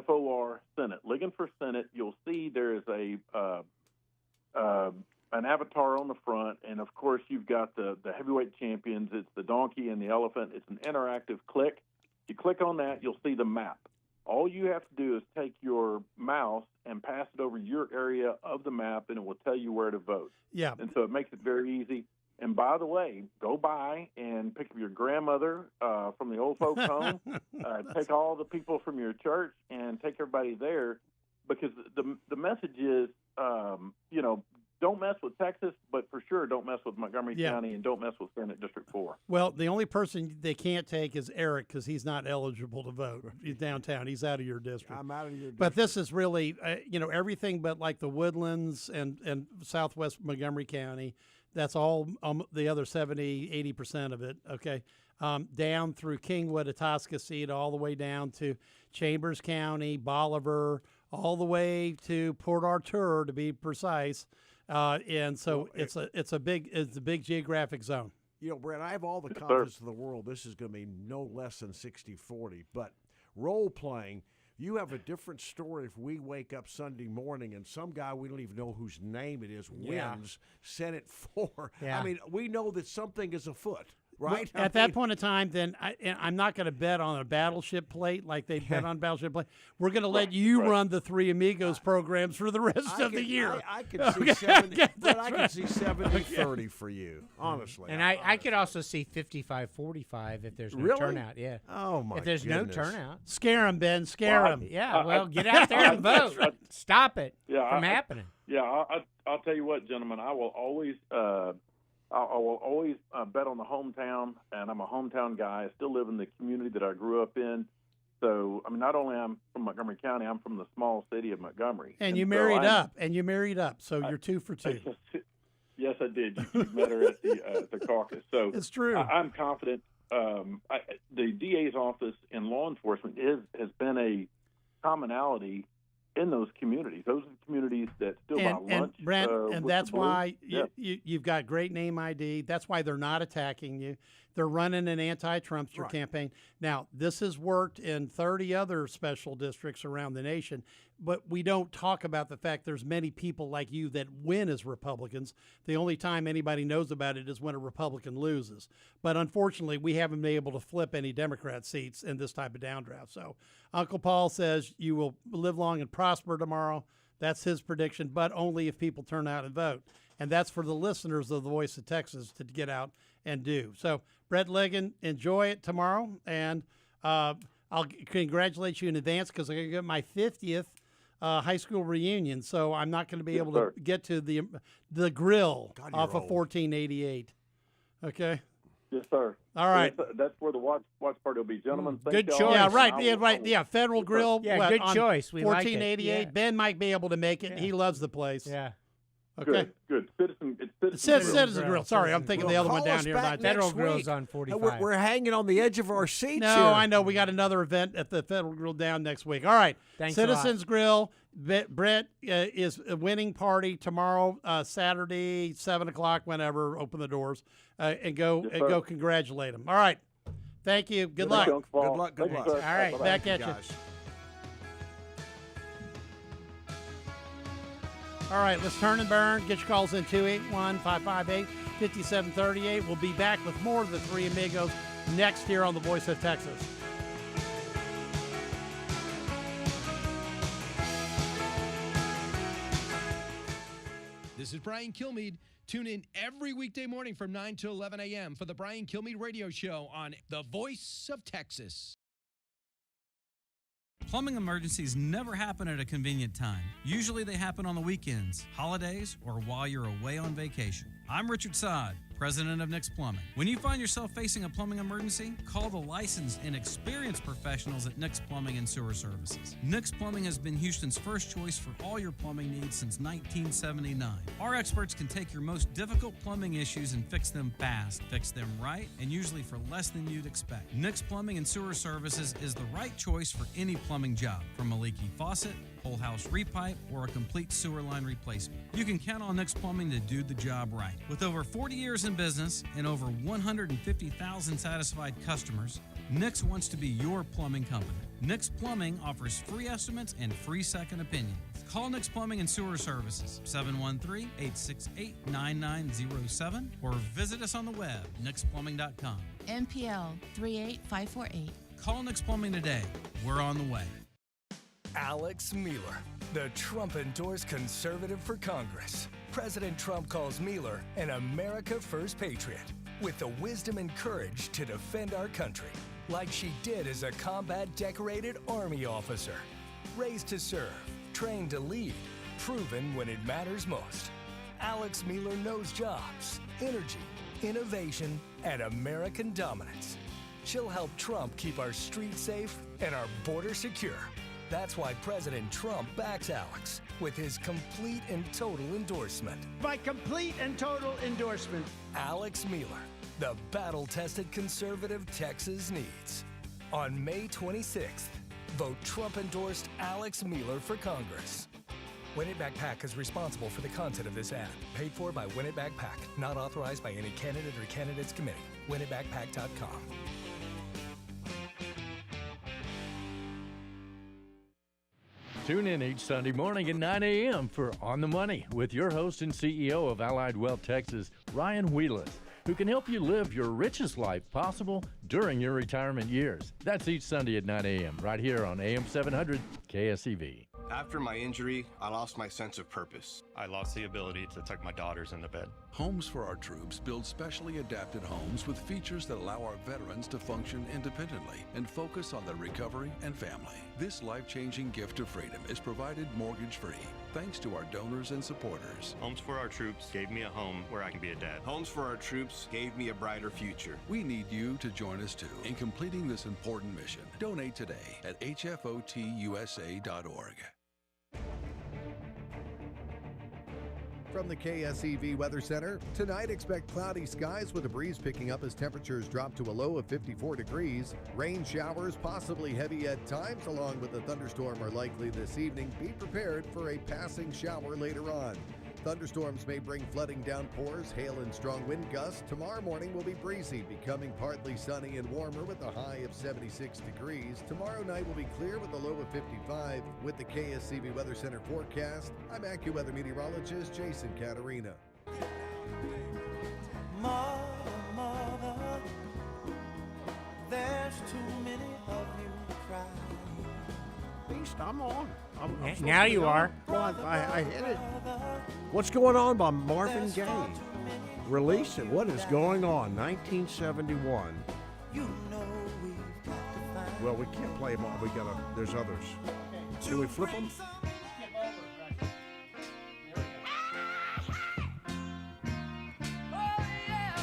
FOR Senate. Ligon for Senate. You'll see there is an avatar on the front, and of course you've got the heavyweight champions. It's the donkey and the elephant. It's an interactive click. You click on that, you'll see the map. All you have to do is take your mouse and pass it over your area of the map, and it will tell you where to vote. Yeah. And so it makes it very easy. And by the way, go by and pick up your grandmother from the old folks' home. Take all the people from your church and take everybody there, because the message is, don't mess with Texas, but for sure don't mess with Montgomery County, and don't mess with Senate District 4. Well, the only person they can't take is Eric because he's not eligible to vote. He's downtown. He's out of your district. I'm out of your district. But this is really, everything but like the Woodlands and southwest Montgomery County. That's all the other 70, 80% of it, okay? Down through Kingwood, Atascocita, all the way down to Chambers County, Bolivar, all the way to Port Arthur, to be precise. And so it's a big geographic zone. Brett, I have all the confidence in the world. This is going to be no less than 60-40. But role-playing, you have a different story if we wake up Sunday morning and some guy we don't even know whose name it is wins Senate 4. Yeah. I mean, we know that something is afoot. Right? At that point in time, then I'm not going to bet on a battleship plate like they bet on battleship plate. We're going to let you run the three Amigos programs for the rest of the year. I could see 70, but I could see 70-30 for you, honestly. And I could also see 55-45 if there's no turnout. Yeah. Oh my! If there's no turnout, scare them, Ben. Scare them. Yeah. Well, get out there and vote. Stop it from happening. I'll tell you what, gentlemen. I will always. I will always bet on the hometown, and I'm a hometown guy. I still live in the community that I grew up in. So, I mean, not only am I from Montgomery County, I'm from the small city of Montgomery. And you married up, so you're 2 for 2. Yes, I did. You met her at the caucus. So it's true. I'm confident. The DA's office in law enforcement has been a commonality in those communities. Those are the communities that still buy lunch. And Brent, and that's why you've got great name ID. That's why they're not attacking you. They're running an anti-Trumpster campaign. Now, this has worked in 30 other special districts around the nation, but we don't talk about the fact there's many people like you that win as Republicans. The only time anybody knows about it is when a Republican loses. But unfortunately, we haven't been able to flip any Democrat seats in this type of downdraft. So Uncle Paul says you will live long and prosper tomorrow. That's his prediction, but only if people turn out and vote. And that's for the listeners of the Voice of Texas to get out and do. So, Brett Ligon, enjoy it tomorrow. And I'll congratulate you in advance because I'm going to get my 50th high school reunion. So I'm not going to be able to get to the grill off of 1488. Okay? Yes, sir. All right. That's where the watch party will be. Gentlemen, good choice. Yeah, right. Yeah, Federal Grill. Yeah, good choice. We 1488. like it. Ben might be able to make it. Yeah. He loves the place. Yeah. Okay. Good. It's Citizen Grill. Sorry, I'm thinking the other one down here. Federal Grill's on 45. We're hanging on the edge of our seats No, here. I know. We got another event at the Federal Grill down next week. All right. Thanks Citizens Grill. Brett is a winning party tomorrow, Saturday, 7 o'clock, whenever. Open the doors and go go congratulate him. All right. Thank you. Good luck. Good luck. Good luck. All right. Bye-bye. Back at you. Guys. All right, let's turn and burn. Get your calls in 281-558-5738. We'll be back with more of the Three Amigos next here on The Voice of Texas. This is Brian Kilmeade. Tune in every weekday morning from 9 to 11 a.m. for the Brian Kilmeade Radio Show on The Voice of Texas. Plumbing emergencies never happen at a convenient time. Usually they happen on the weekends, holidays, or while you're away on vacation. I'm Richard Saad, president of Nick's Plumbing. When you find yourself facing a plumbing emergency, call the licensed and experienced professionals at Nick's Plumbing and Sewer Services. Nick's Plumbing has been Houston's first choice for all your plumbing needs since 1979. Our experts can take your most difficult plumbing issues and fix them fast, fix them right, and usually for less than you'd expect. Nick's Plumbing and Sewer Services is the right choice for any plumbing job, from a leaky faucet, whole house repipe, or a complete sewer line replacement. You can count on Nick's Plumbing to do the job right. With over 40 years in business and over 150,000 satisfied customers, Nick's wants to be your plumbing company. Nick's Plumbing offers free estimates and free second opinions. Call Nick's Plumbing and Sewer Services, 713-868-9907, or visit us on the web, nicksplumbing.com. NPL 38548. Call Nick's Plumbing today. We're on the way. Alex Mueller, the Trump-endorsed conservative for Congress. President Trump calls Mueller an America First patriot with the wisdom and courage to defend our country, like she did as a combat-decorated Army officer. Raised to serve, trained to lead, proven when it matters most. Alex Mueller knows jobs, energy, innovation, and American dominance. She'll help Trump keep our streets safe and our border secure. That's why President Trump backs Alex with his complete and total endorsement. My complete and total endorsement. Alex Mueller, the battle-tested conservative Texas needs. On May 26th, vote Trump-endorsed Alex Mueller for Congress. Win It Back PAC is responsible for the content of this ad. Paid for by Win It Back PAC. Not authorized by any candidate or candidates committee. WinItBackPAC.com. Tune in each Sunday morning at 9 a.m. for On the Money with your host and CEO of Allied Wealth Texas, Ryan Wheelis, who can help you live your richest life possible during your retirement years. That's each Sunday at 9 a.m. right here on AM 700 KSEV. After my injury, I lost my sense of purpose. I lost the ability to tuck my daughters into bed. Homes for Our Troops build specially adapted homes with features that allow our veterans to function independently and focus on their recovery and family. This life-changing gift of freedom is provided mortgage-free thanks to our donors and supporters. Homes for Our Troops gave me a home where I can be a dad. Homes for Our Troops gave me a brighter future. We need you to join us too in completing this important mission. Donate today at hfotusa.org. From the KSEV Weather Center, tonight expect cloudy skies with a breeze picking up as temperatures drop to a low of 54 degrees. Rain showers, possibly heavy at times, along with a thunderstorm are likely this evening. Be prepared for a passing shower later on. Thunderstorms may bring flooding downpours, hail, and strong wind gusts. Tomorrow morning will be breezy, becoming partly sunny and warmer with a high of 76 degrees. Tomorrow night will be clear with a low of 55. With the KSCV Weather Center forecast, I'm AccuWeather meteorologist Jason Caterina. Mother, there's too many of you crying. Beast, I'm on. Now you are. Well, I hit it. What's Going On by Marvin Gaye. Release it. What is going on? 1971. Well, we can't play them all. There's others. Do we flip them?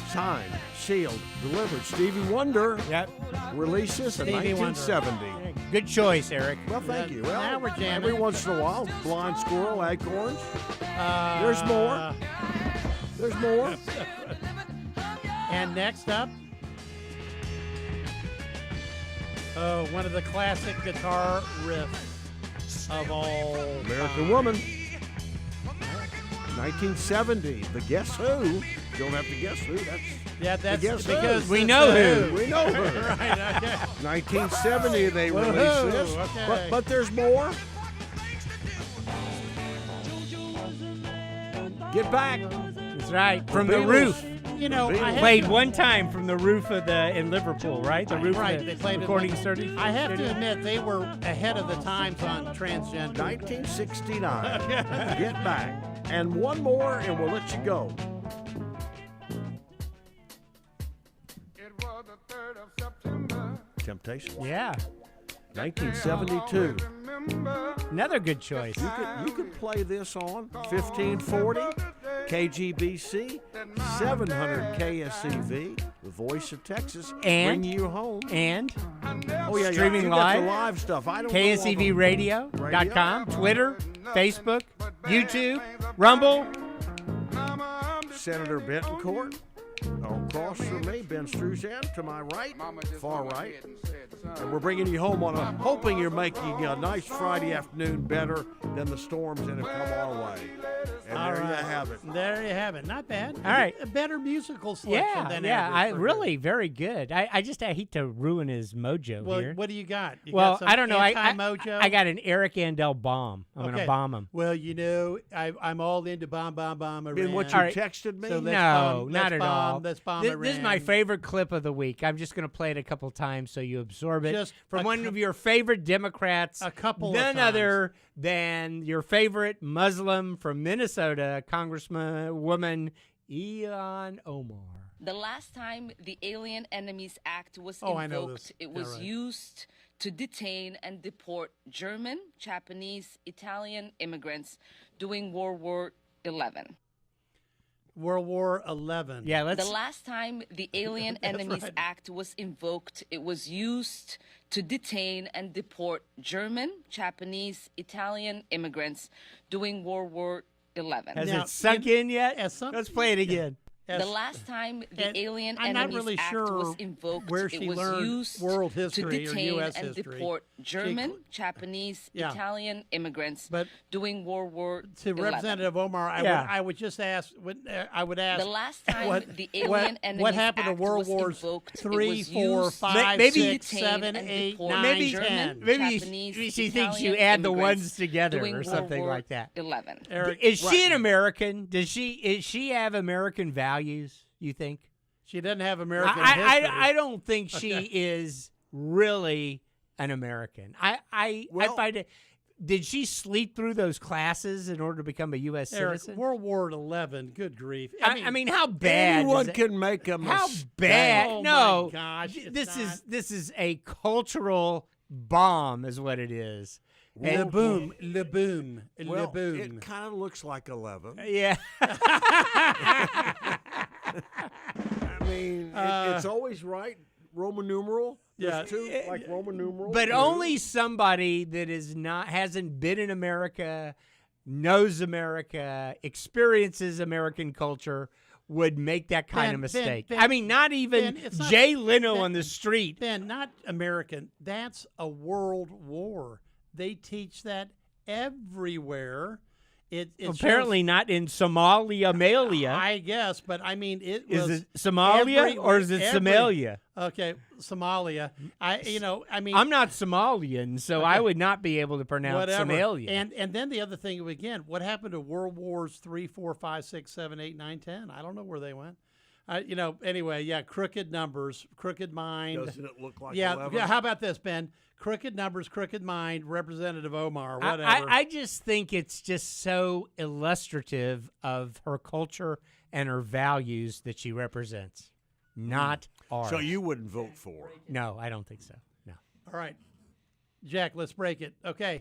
Signed, sealed, delivered. Stevie Wonder. Yep. Releases in Stevie 1970. Good choice, Eric. Well, thank you. Well, now we're jamming. every once in a while, blind squirrel, acorns. There's more. There's more. And next up, one of the classic guitar riffs of all American time. Woman. 1970. The Guess Who. You don't have to guess who. That's that's the Guess because Who. We know who. We know who. Right, okay. 1970 they Woohoo, released this. okay. But there's more. Get Back. That's right. From the Beatles. roof. You know, I have Played to- one time from the roof of in Liverpool, right? The roof Right, of they the played recording it. studio. I have to admit, they were ahead of the times on transgender. 1969. Get Back. And one more, and we'll let you go. Temptation. Yeah. 1972. Another good choice. You could play this on 1540, KGBC, 700 KSCV, the Voice of Texas, And- bring you home. And Streaming streaming got the live. live stuff. I don't know all the- KSEVradio.com, Twitter, Facebook, YouTube, Rumble. Senator Betancourt. Across from me, Ben Struzan, to my right, far right. And we're bringing you home hoping you're making a nice Friday afternoon better than the storms that have come our way. And All there right. you have it. There you have it. Not bad. All right. A better musical selection than Yeah. average for Really very good. I hate to ruin his mojo Well, here. what do you got? You Well, got some I don't know. Anti-mojo? I got an Eric Andel bomb. I'm going Okay. to bomb him. Well, you know, I'm all into bomb. Been what you All right. texted me? So let's No, bomb, not let's at bomb, all. Let's bomb This is my Iran. favorite clip of the week. I'm just going to play it a couple times so you absorb it. Just From a one cou- of your favorite Democrats. A couple of None times. other than your favorite Muslim from Minnesota, Congresswoman Ilhan Omar. The last time the Alien Enemies Act was Oh, I know invoked, this. it Yeah, was right. used to detain and deport German, Japanese, Italian immigrants during World War XI. World War 11. Yeah, let's. The last time the Alien That's Enemies right. Act was invoked, it was used to detain and deport German, Japanese, Italian immigrants during World War XI. Has Now, it sunk in yet? Let's play it again. The last time the and Alien I'm not Enemies really Act sure was invoked, where it she was learned used world to history or detain U.S. and history. deport German, Japanese, Yeah. Italian immigrants But during World War to XI. Representative Omar, I would just ask. I would ask. The last time what, the Alien what Enemies happened to Act World was Wars invoked, it 3, was 4, used 5, Maybe 6, detain 7, and 8, deport 9, Maybe, 10. Japanese, she thinks you Italian add the immigrants ones together during or World something War like that. 11. Eric, Is she right. an American? Does she have American values, you think? She doesn't have American I history. don't think she is really an American. I find it. Did she sleep through those classes in order to become a U.S. Eric, citizen? World War 11. Good grief. I mean, how bad? Anyone does it- can make a How mistake. bad? Oh, No, my gosh, it's this is a cultural bomb, is what it is. Le boom, le boom, le Well, boom. it kind of looks like 11. Yeah. I mean, it's always right. Roman numeral. Yeah. There's two, like Roman numeral. But two. only somebody that hasn't been in America, knows America, experiences American culture would make that kind of mistake. Ben, I mean, not even Ben, it's not- Jay Leno Ben- on the street. Ben, not American. That's a world war. They teach that everywhere. It Apparently not in Somalia, Malia. I guess, but I mean, it Is was it Somalia or is it Somalia? Okay, Somalia. I mean, I'm not Somalian, so I would not be able to pronounce whatever. Somalia. And then the other thing again, what happened to World Wars 3, 4, 5, 6, 7, 8, 9, 10? I don't know where they went. Anyway, yeah, crooked numbers, crooked mind. Doesn't it look like yeah, 11? yeah. How about this, Ben? Crooked numbers, crooked mind, Representative Omar, whatever. I just think it's just so illustrative of her culture and her values that she represents, not ours. So you wouldn't vote for her? No, I don't think so. No. All right, Jack, let's break it. Okay,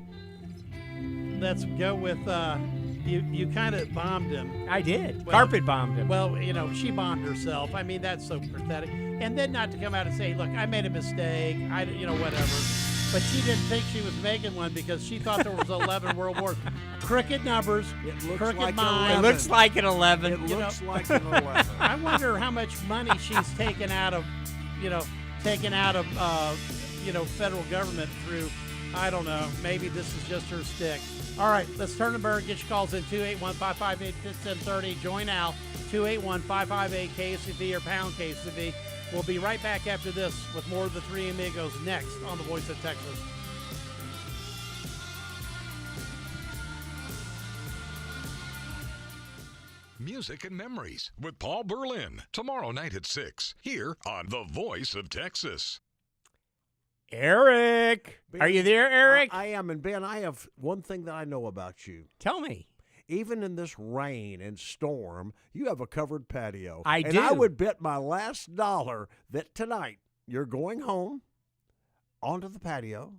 let's go with You kind of bombed him. I did. Carpet bombed him. Well, she bombed herself. I mean, that's so pathetic. And then not to come out and say, look, I made a mistake. Whatever. But she didn't think she was making one because she thought there was 11 World Wars. Crooked numbers, crooked like mind. It looks like an 11. It looks like an 11. I wonder how much money she's taken out of federal government through, I don't know, maybe this is just her stick. All right, let's turn the bird. Get your calls in 281-558-1030. Join Al, 281-558-KSCV or pound KSCV. We'll be right back after this with more of the Three Amigos next on The Voice of Texas. Music and Memories with Paul Berlin. Tomorrow night at 6 here on The Voice of Texas. Eric, Ben, are you there, Eric? I am. And Ben, I have one thing that I know about you. Tell me. Even in this rain and storm, you have a covered patio. I do. do. And I would bet my last dollar that tonight you're going home onto the patio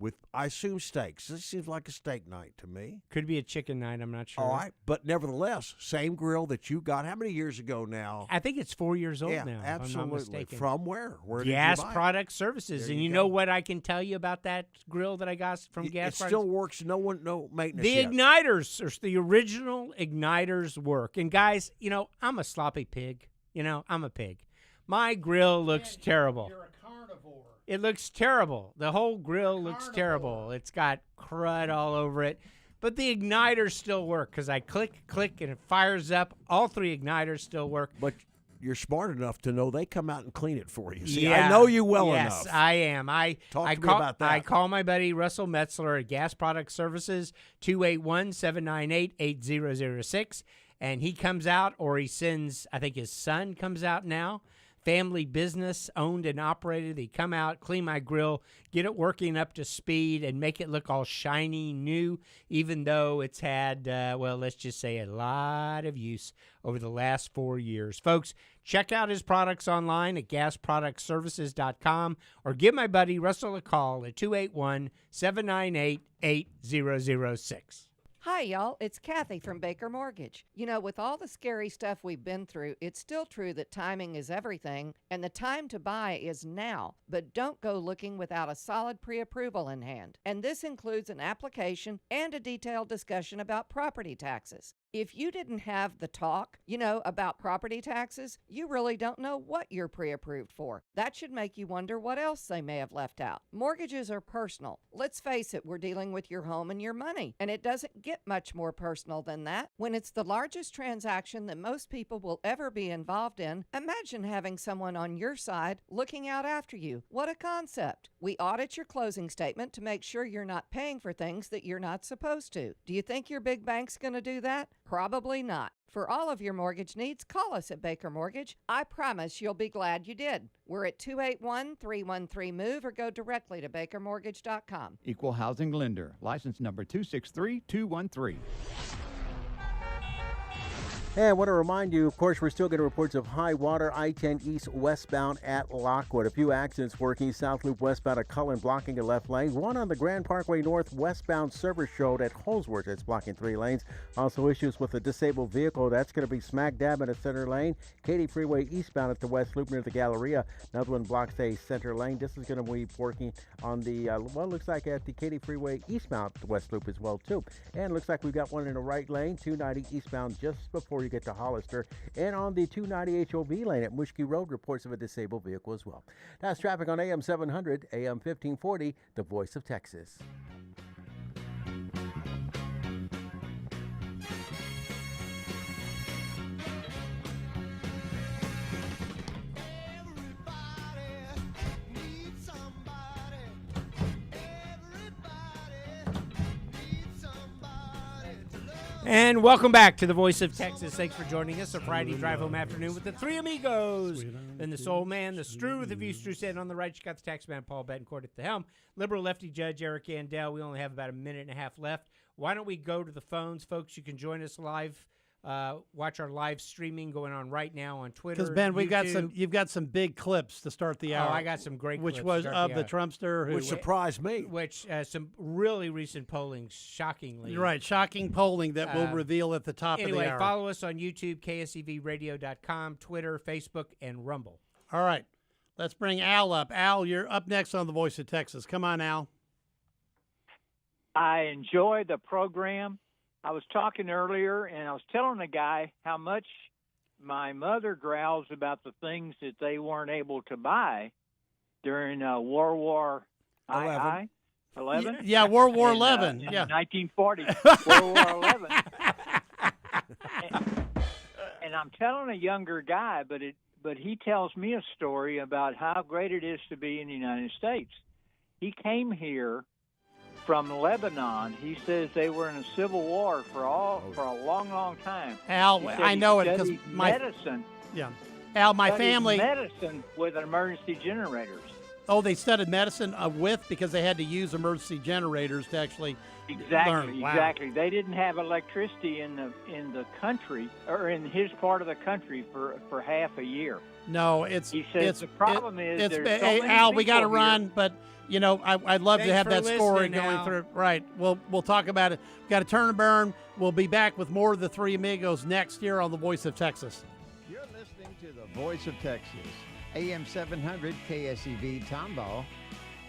with, I assume, steaks. This seems like a steak night to me. Could be a chicken night. I'm not sure. All right. But nevertheless, same grill that you got how many years ago now? I think it's 4 years old Yeah, now. absolutely. If I'm not mistaken. From where? Where Gas did you buy it? Product Services. There And you go. know what I can tell you about that grill that I got from Gas It Product? still works. No maintenance The yet. igniters, or the original igniters work. And guys, I'm a sloppy pig. I'm a pig. My grill looks terrible. You're a carnivore. It looks terrible. The whole grill looks terrible. It's got crud all over it. But the igniters still work because I click, and it fires up. All three igniters still work. But you're smart enough to know they come out and clean it for you. See, Yeah. I know you well yes, enough. I am. Talk I to me call, about that. I call my buddy Russell Metzler at Gas Product Services, 281-798-8006, and he comes out, or he sends, I think his son comes out now. Family business, owned and operated. They come out, clean my grill, get it working up to speed, and make it look all shiny, new, even though it's had, let's just say a lot of use over the last 4 years. Folks, check out his products online at gasproductservices.com or give my buddy Russell a call at 281-798-8006. Hi, y'all. It's Kathy from Baker Mortgage. With all the scary stuff we've been through, it's still true that timing is everything, and the time to buy is now. But don't go looking without a solid pre-approval in hand. And this includes an application and a detailed discussion about property taxes. If you didn't have the talk, about property taxes, you really don't know what you're pre-approved for. That should make you wonder what else they may have left out. Mortgages are personal. Let's face it, we're dealing with your home and your money, and it doesn't get much more personal than that. When it's the largest transaction that most people will ever be involved in, imagine having someone on your side looking out after you. What a concept. We audit your closing statement to make sure you're not paying for things that you're not supposed to. Do you think your big bank's going to do that? Probably not. For all of your mortgage needs, call us at Baker Mortgage. I promise you'll be glad you did. We're at 281-313-MOVE or go directly to bakermortgage.com. Equal housing lender. License number 263213. And I want to remind you, of course, we're still getting reports of high water I-10 east westbound at Lockwood. A few accidents working South Loop westbound at Cullen blocking a left lane. One on the Grand Parkway North westbound Service Road at Holsworth that's blocking 3 lanes. Also issues with a disabled vehicle. That's going to be smack dab in a center lane. Katy Freeway eastbound at the West Loop near the Galleria. Another one blocks a center lane. This is going to be working on the, looks like at the Katy Freeway eastbound at the West Loop as well, too. And looks like we've got one in the right lane, 290 eastbound just before you get to Hollister, and on the 290 HOV lane at Mushkey Road, reports of a disabled vehicle as well. That's traffic on AM 700, AM 1540, the Voice of Texas. And welcome back to the Voice of Texas. Thanks for joining us a Friday drive home afternoon with the Three Amigos. Then the Soul Man, the Strew with the View Strew sitting on the right. You got the tax man, Paul Betancourt at the helm. Liberal lefty judge, Eric Andel. We only have about a minute and a half left. Why don't we go to the phones, folks? You can join us live Watch our live streaming going on right now on Twitter. Because Ben, YouTube. you've got some big clips to start the hour. Oh, I got some great which clips was to of start the hour. Trumpster, Which surprised me. Which some really recent polling, shockingly. You're right, shocking polling that we'll reveal at the top of the hour. Anyway, follow us on YouTube, ksevradio.com, Twitter, Facebook, and Rumble. All right, let's bring Al up. Al, you're up next on The Voice of Texas. Come on, Al. I enjoy the program. I was talking earlier, and I was telling a guy how much my mother growls about the things that they weren't able to buy during World War 11. Yeah, World War 11. In Yeah, 1940. World War 11. And I'm telling a younger guy, but he tells me a story about how great it is to be in the United States. He came here from Lebanon. He says they were in a civil war for a long, long time. Al, I know it because my medicine. Yeah, Al, my studied family medicine with emergency generators. Oh, they studied medicine because they had to use emergency generators to actually learn. Wow. Exactly. They didn't have electricity in the country or in his part of the country for half a year. No, he says the problem is there's so hey, many Al, we got to people run, here. but you know I'd love to Thanks have for that story listening, going Al. through. Right. We'll talk about it. Got to turn and burn. We'll be back with more of the Three Amigos next year on The Voice of Texas. You're listening to The Voice of Texas, AM 700 KSEV Tomball,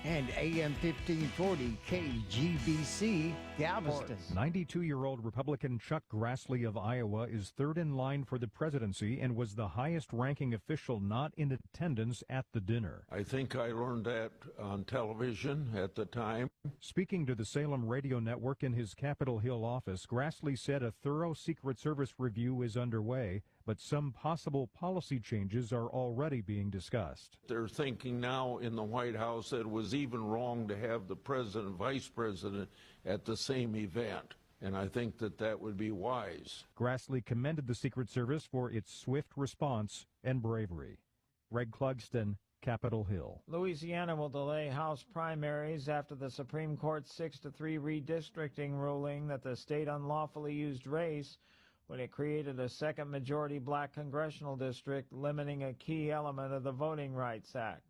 and AM 1540 KGBC Galveston. 92-year-old Republican Chuck Grassley of Iowa is third in line for the presidency and was the highest-ranking official not in attendance at the dinner. I think I learned that on television at the time. Speaking to the Salem Radio Network in his Capitol Hill office, Grassley said a thorough Secret Service review is underway, but some possible policy changes are already being discussed. They're thinking now in the White House that it was even wrong to have the president and vice president at the same event, and I think that would be wise. Grassley commended the Secret Service for its swift response and bravery. Greg Clugston, Capitol Hill. Louisiana will delay House primaries after the Supreme Court's 6-3 redistricting ruling that the state unlawfully used race when it created a second majority black congressional district, limiting a key element of the Voting Rights Act.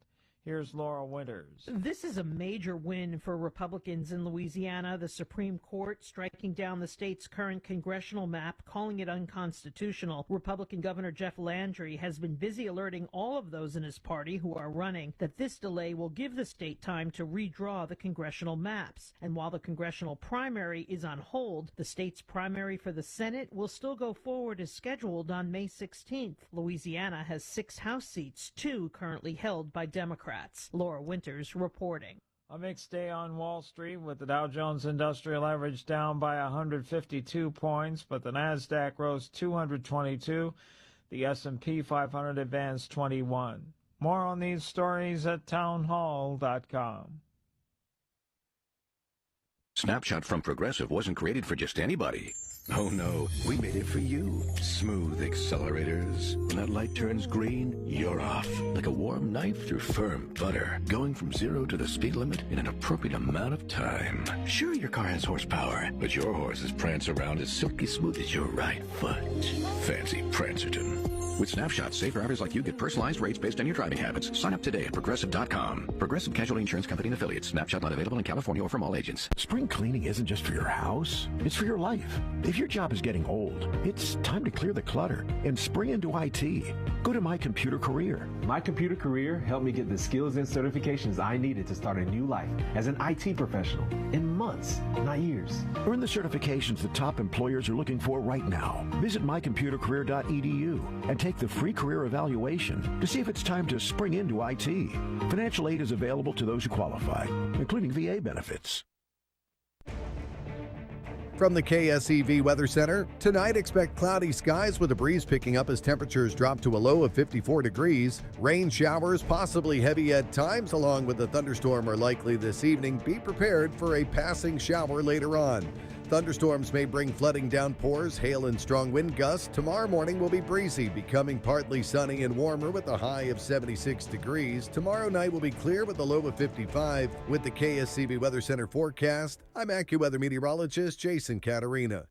Here's Laura Winters. This is a major win for Republicans in Louisiana. The Supreme Court striking down the state's current congressional map, calling it unconstitutional. Republican Governor Jeff Landry has been busy alerting all of those in his party who are running that this delay will give the state time to redraw the congressional maps. And while the congressional primary is on hold, the state's primary for the Senate will still go forward as scheduled on May 16th. Louisiana has 6 House seats, 2 currently held by Democrats. Laura Winters reporting. A mixed day on Wall Street with the Dow Jones Industrial Average down by 152 points, but the Nasdaq rose 222. The S&P 500 advanced 21. More on these stories at townhall.com. Snapshot from Progressive wasn't created for just anybody. Oh no, we made it for you. Smooth accelerators. When that light turns green, you're off. Like a warm knife through firm butter. Going from 0 to the speed limit in an appropriate amount of time. Sure, your car has horsepower, but your horses prance around as silky smooth as your right foot. Fancy Prancerton. With Snapshot, safe drivers like you get personalized rates based on your driving habits. Sign up today at Progressive.com. Progressive Casualty Insurance Company and Affiliates. Snapshot not available in California or from all agents. Spring cleaning isn't just for your house, it's for your life. If your job is getting old, it's time to clear the clutter and spring into IT. Go to My Computer Career. My Computer Career helped me get the skills and certifications I needed to start a new life as an IT professional in months, not years. Earn the certifications the top employers are looking for right now. Visit mycomputercareer.edu and take the free career evaluation to see if it's time to spring into IT. Financial aid is available to those who qualify, including VA benefits. From the KSEV Weather Center, tonight expect cloudy skies with a breeze picking up as temperatures drop to a low of 54 degrees. Rain showers, possibly heavy at times, along with a thunderstorm are likely this evening. Be prepared for a passing shower later on. Thunderstorms may bring flooding downpours, hail, and strong wind gusts. Tomorrow morning will be breezy, becoming partly sunny and warmer with a high of 76 degrees. Tomorrow night will be clear with a low of 55. With the KSCB Weather Center forecast, I'm AccuWeather meteorologist Jason Caterina.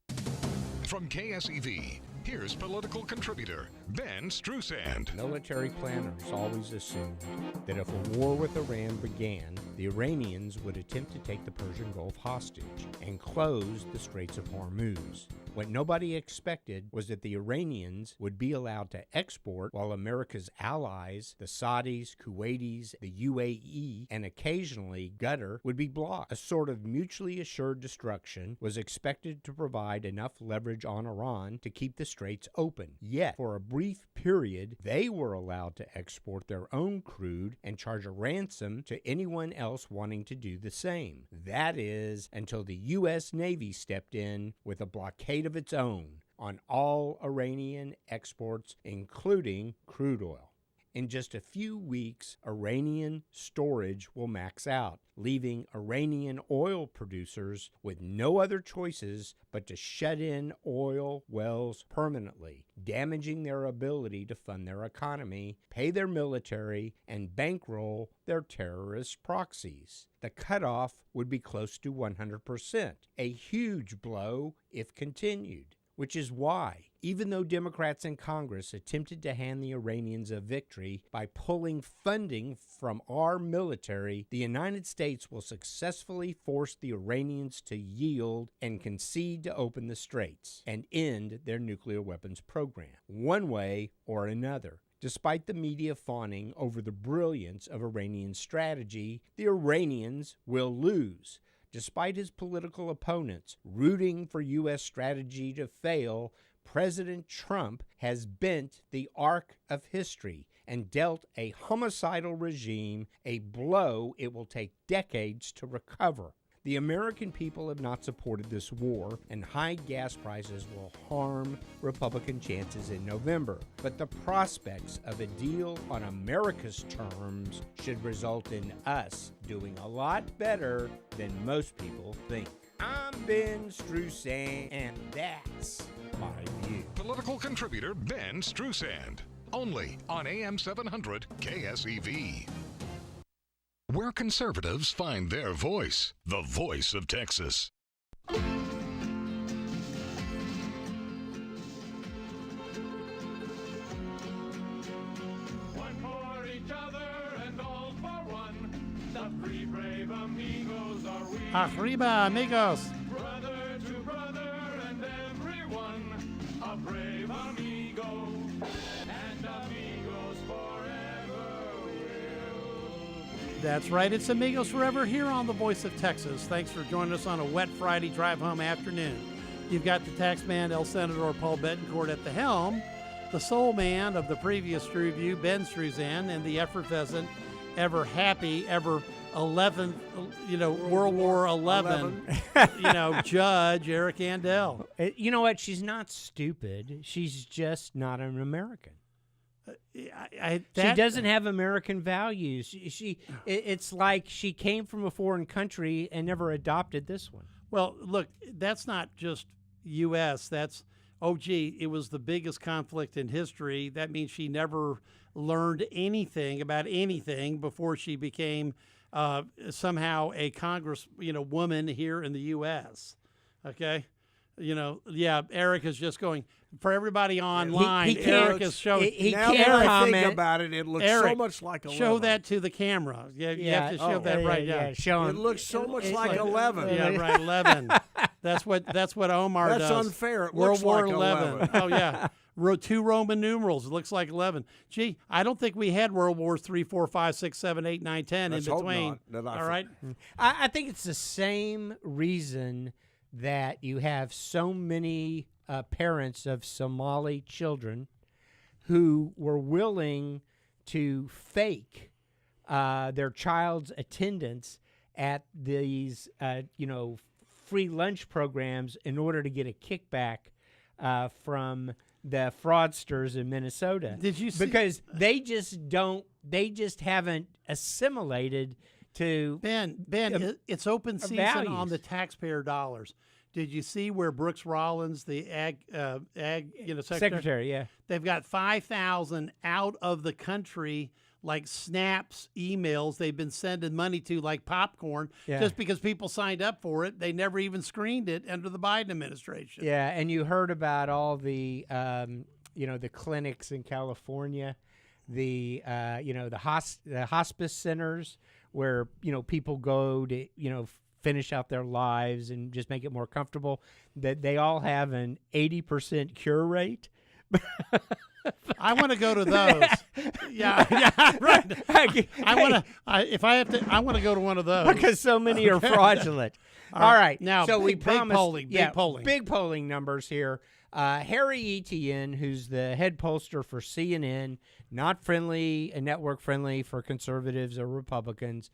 From KSEV, Here's political contributor Ben Strusand. Military planners always assumed that if a war with Iran began, the Iranians would attempt to take the Persian Gulf hostage and close the Straits of Hormuz. What nobody expected was that the Iranians would be allowed to export while America's allies, the Saudis, Kuwaitis, the UAE, and occasionally Qatar, would be blocked. A sort of mutually assured destruction was expected to provide enough leverage on Iran to keep the straits open. Yet, for a brief period, they were allowed to export their own crude and charge a ransom to anyone else wanting to do the same. That is, until the U.S. Navy stepped in with a blockade of its own on all Iranian exports, including crude oil. In just a few weeks, Iranian storage will max out, leaving Iranian oil producers with no other choices but to shut in oil wells permanently, damaging their ability to fund their economy, pay their military, and bankroll their terrorist proxies. The cutoff would be close to 100%, a huge blow if continued. Which is why, even though Democrats in Congress attempted to hand the Iranians a victory by pulling funding from our military, the United States will successfully force the Iranians to yield and concede to open the straits and end their nuclear weapons program, one way or another. Despite the media fawning over the brilliance of Iranian strategy, the Iranians will lose. Despite his political opponents rooting for U.S. strategy to fail, President Trump has bent the arc of history and dealt a homicidal regime a blow it will take decades to recover. The American people have not supported this war, and high gas prices will harm Republican chances in November. But the prospects of a deal on America's terms should result in us doing a lot better than most people think. I'm Ben Strusand, and that's my view. Political contributor Ben Strusand. Only on AM 700 KSEV. Where conservatives find their voice. The voice of Texas. One for each other and all for one. The three brave amigos are we. Arriba, amigos. Brother to brother and everyone. A brave amigo. And amigos forever will. That's right. It's Amigos Forever here on The Voice of Texas. Thanks for joining us on a wet Friday drive home afternoon. You've got the taxman, El Senador Paul Betancourt at the helm, the soul man of the previous review, Ben Struzan, and the effervescent, ever happy, ever 11th, World War 11, Judge Eric Andel. You know what? She's not stupid. She's just not an American. She doesn't have American values. It's like she came from a foreign country and never adopted this one. Well, look, that's not just U.S. That's, it was the biggest conflict in history. That means she never learned anything about anything before she became somehow a woman here in the U.S. Okay? Eric is just going, for everybody online, Eric is showing. Now that I think about it, it looks so much like 11. Show that to the camera. Yeah, you have to show that right now. Show him. It looks so much like 11. Yeah, right, 11. That's what Omar does. That's unfair. It World looks War like 11. Oh, yeah. 2 Roman numerals. It looks like 11. Gee, I don't think we had World Wars 3, 4, 5, 6, 7, 8, 9, 10 Let's in between. Hope not. All right? I think it's the same reason that you have so many parents of Somali children who were willing to fake their child's attendance at these, free lunch programs in order to get a kickback from the fraudsters in Minnesota. Did you see? Because they just haven't assimilated to Ben, it's open season values. on the taxpayer dollars. Did you see where Brooks Rollins, the ag secretary, yeah, they've got 5,000 out of the country like snaps emails they've been sending money to like popcorn Yeah. just because people signed up for it. They never even screened it under the Biden administration. Yeah, and you heard about all the the clinics in California, the hospice centers where people go to finish out their lives and just make it more comfortable. That they all have an 80% cure rate. I want to go to those. Yeah, right. I want to go to one of those because so many are fraudulent. All right. Now, so we big promised polling, big polling numbers here. Harry Etienne, who's the head pollster for CNN, not friendly and network friendly for conservatives or Republicans,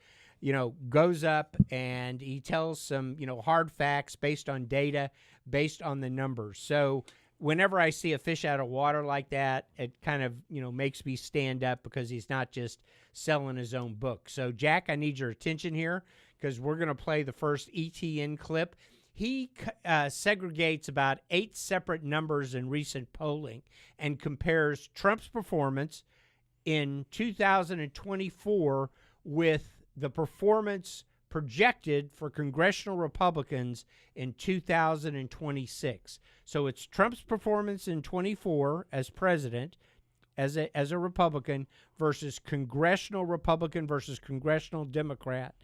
goes up and he tells some, hard facts based on data, based on the numbers. So whenever I see a fish out of water like that, it kind of, makes me stand up because he's not just selling his own book. So, Jack, I need your attention here because we're going to play the first ETN clip. He segregates about 8 separate numbers in recent polling and compares Trump's performance in 2024 with the performance projected for congressional Republicans in 2026. So it's Trump's performance in 24 as president, as a Republican, versus congressional Republican versus congressional Democrat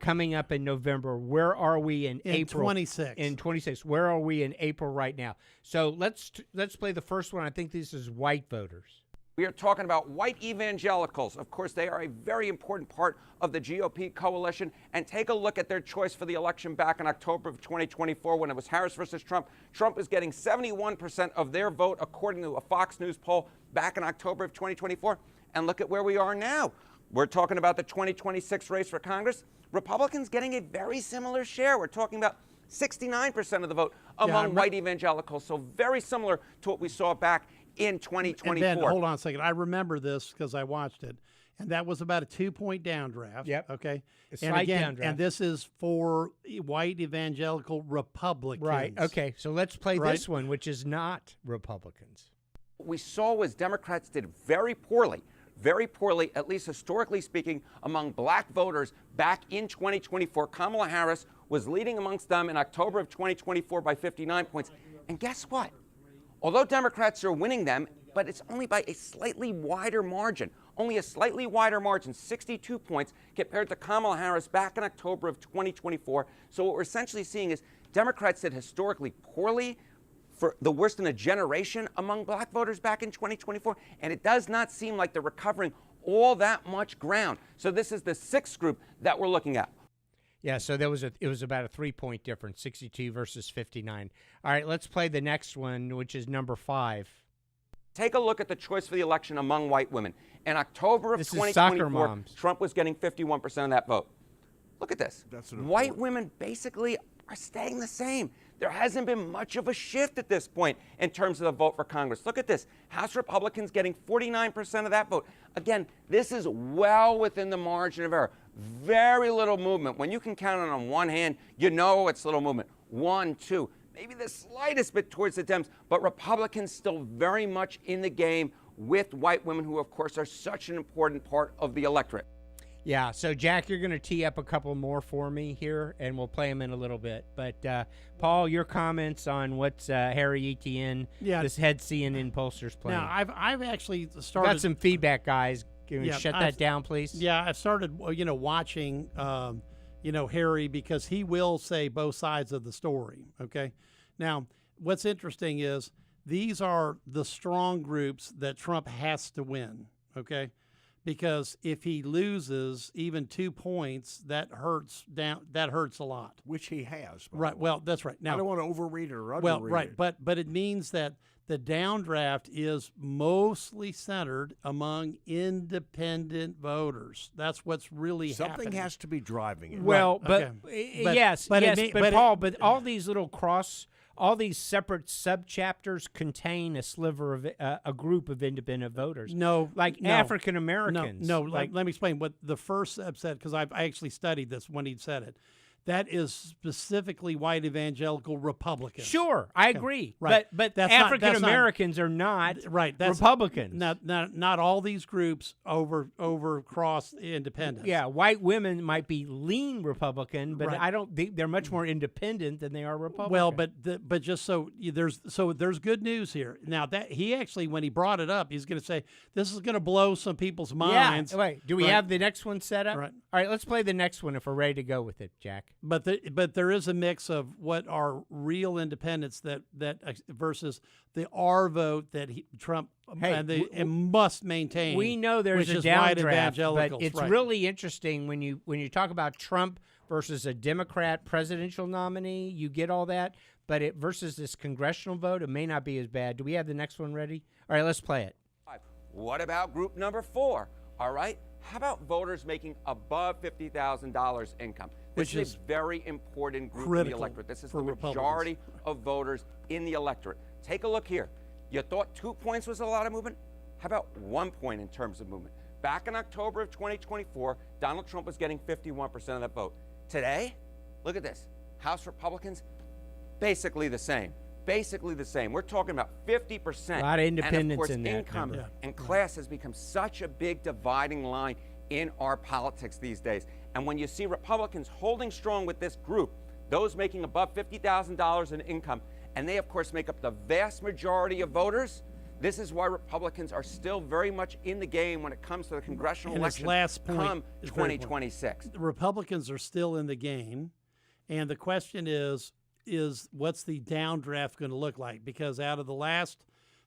coming up in November. Where are we in April? 26. In 26. Where are we in April right now? So let's play the first one. I think this is white voters. We are talking about white evangelicals. Of course, they are a very important part of the GOP coalition. And take a look at their choice for the election back in October of 2024 when it was Harris versus Trump. Trump is getting 71% of their vote, according to a Fox News poll back in October of 2024. And look at where we are now. We're talking about the 2026 race for Congress. Republicans getting a very similar share. We're talking about 69% of the vote among white evangelicals. So very similar to what we saw back in 2024. And Ben, hold on a second. I remember this because I watched it, and that was about a 2-point downdraft. Yep. Okay. A slight downdraft. And this is for white evangelical Republicans. Right. Okay. So let's play this one, which is not Republicans. What we saw was Democrats did very poorly, at least historically speaking, among black voters back in 2024. Kamala Harris was leading amongst them in October of 2024 by 59 points. And guess what? Although Democrats are winning them, but it's only by a slightly wider margin, 62 points compared to Kamala Harris back in October of 2024. So what we're essentially seeing is Democrats did historically poorly, for the worst in a generation among black voters back in 2024, and it does not seem like they're recovering all that much ground. So this is the 6th group that we're looking at. Yeah, so it was about a 3-point difference, 62 versus 59. All right, let's play the next one, which is number 5. Take a look at the choice for the election among white women. In October of This is soccer moms. Trump was getting 51% of that vote. Look at this. That's white women basically are staying the same. There hasn't been much of a shift at this point in terms of the vote for Congress. Look at this. House Republicans getting 49% of that vote. Again, this is well within the margin of error. Very little movement. When you can count on one hand, you know it's little movement. 1, 2, maybe the slightest bit towards the Dems, but Republicans still very much in the game with white women who, of course, are such an important part of the electorate. Yeah, so Jack, you're going to tee up a couple more for me here, and we'll play them in a little bit. But, Paul, your comments on what's Harry Etienne, this head CNN pollster's playing. Now, I've actually started... Got some feedback, guys. Can we shut that down, please? Yeah, I've started, watching, Harry, because he will say both sides of the story, okay? Now, what's interesting is these are the strong groups that Trump has to win, okay? Because if he loses even 2 points, that hurts a lot. Which he has. Right. Well, that's right. Now, I don't want to overread it or underread well, right. it. But it means that the downdraft is mostly centered among independent voters. That's what's really Something happening. has to be driving it. Well, right. but Paul, but all these little all these separate subchapters contain a sliver of a group of independent voters. African Americans. No, let me explain what the first subset, because I actually studied this when he said it. that is specifically white evangelical Republicans. Sure, I Okay, agree. right. But That's African not- Americans are not right. That's Republicans. Not all these groups overcross independence. Yeah, white women might be lean Republican, but Right. I don't think they're much more independent than they are Republican. Well, but just there's good news here. Now that he actually, when he brought it up, he's going to say this is going to blow some people's minds. Yeah. Wait, do we have the next one set up? Right. All right, let's play the next one if we're ready to go with it, Jack. But there is a mix of what are real independents that versus the R vote that Trump must maintain. We know there's which a is white downdraft, but evangelicals, it's right. really interesting when you talk about Trump versus a Democrat presidential nominee. You get all that, but it versus this congressional vote, it may not be as bad. Do we have the next one ready? All right, let's play it. What about group number 4? All right. How about voters making above $50,000 income? This Which is is a very important group in the critical electorate. This is for the Republicans. majority of voters in the electorate. Take a look here. You thought 2 points was a lot of movement? How about 1 point in terms of movement? Back in October of 2024, Donald Trump was getting 51% of that vote. Today, look at this. House Republicans, basically the same. Basically the same. We're talking about 50%. A lot of independents and of course, in that income number. and class has become such a big dividing line in our politics these days. And when you see Republicans holding strong with this group, those making above $50,000 in income, and they, of course, make up the vast majority of voters, this is why Republicans are still very much in the game when it comes to the congressional And his election last point come is very 2026. The Republicans are still in the game, and the question is what's the downdraft going to look like? Because out of the last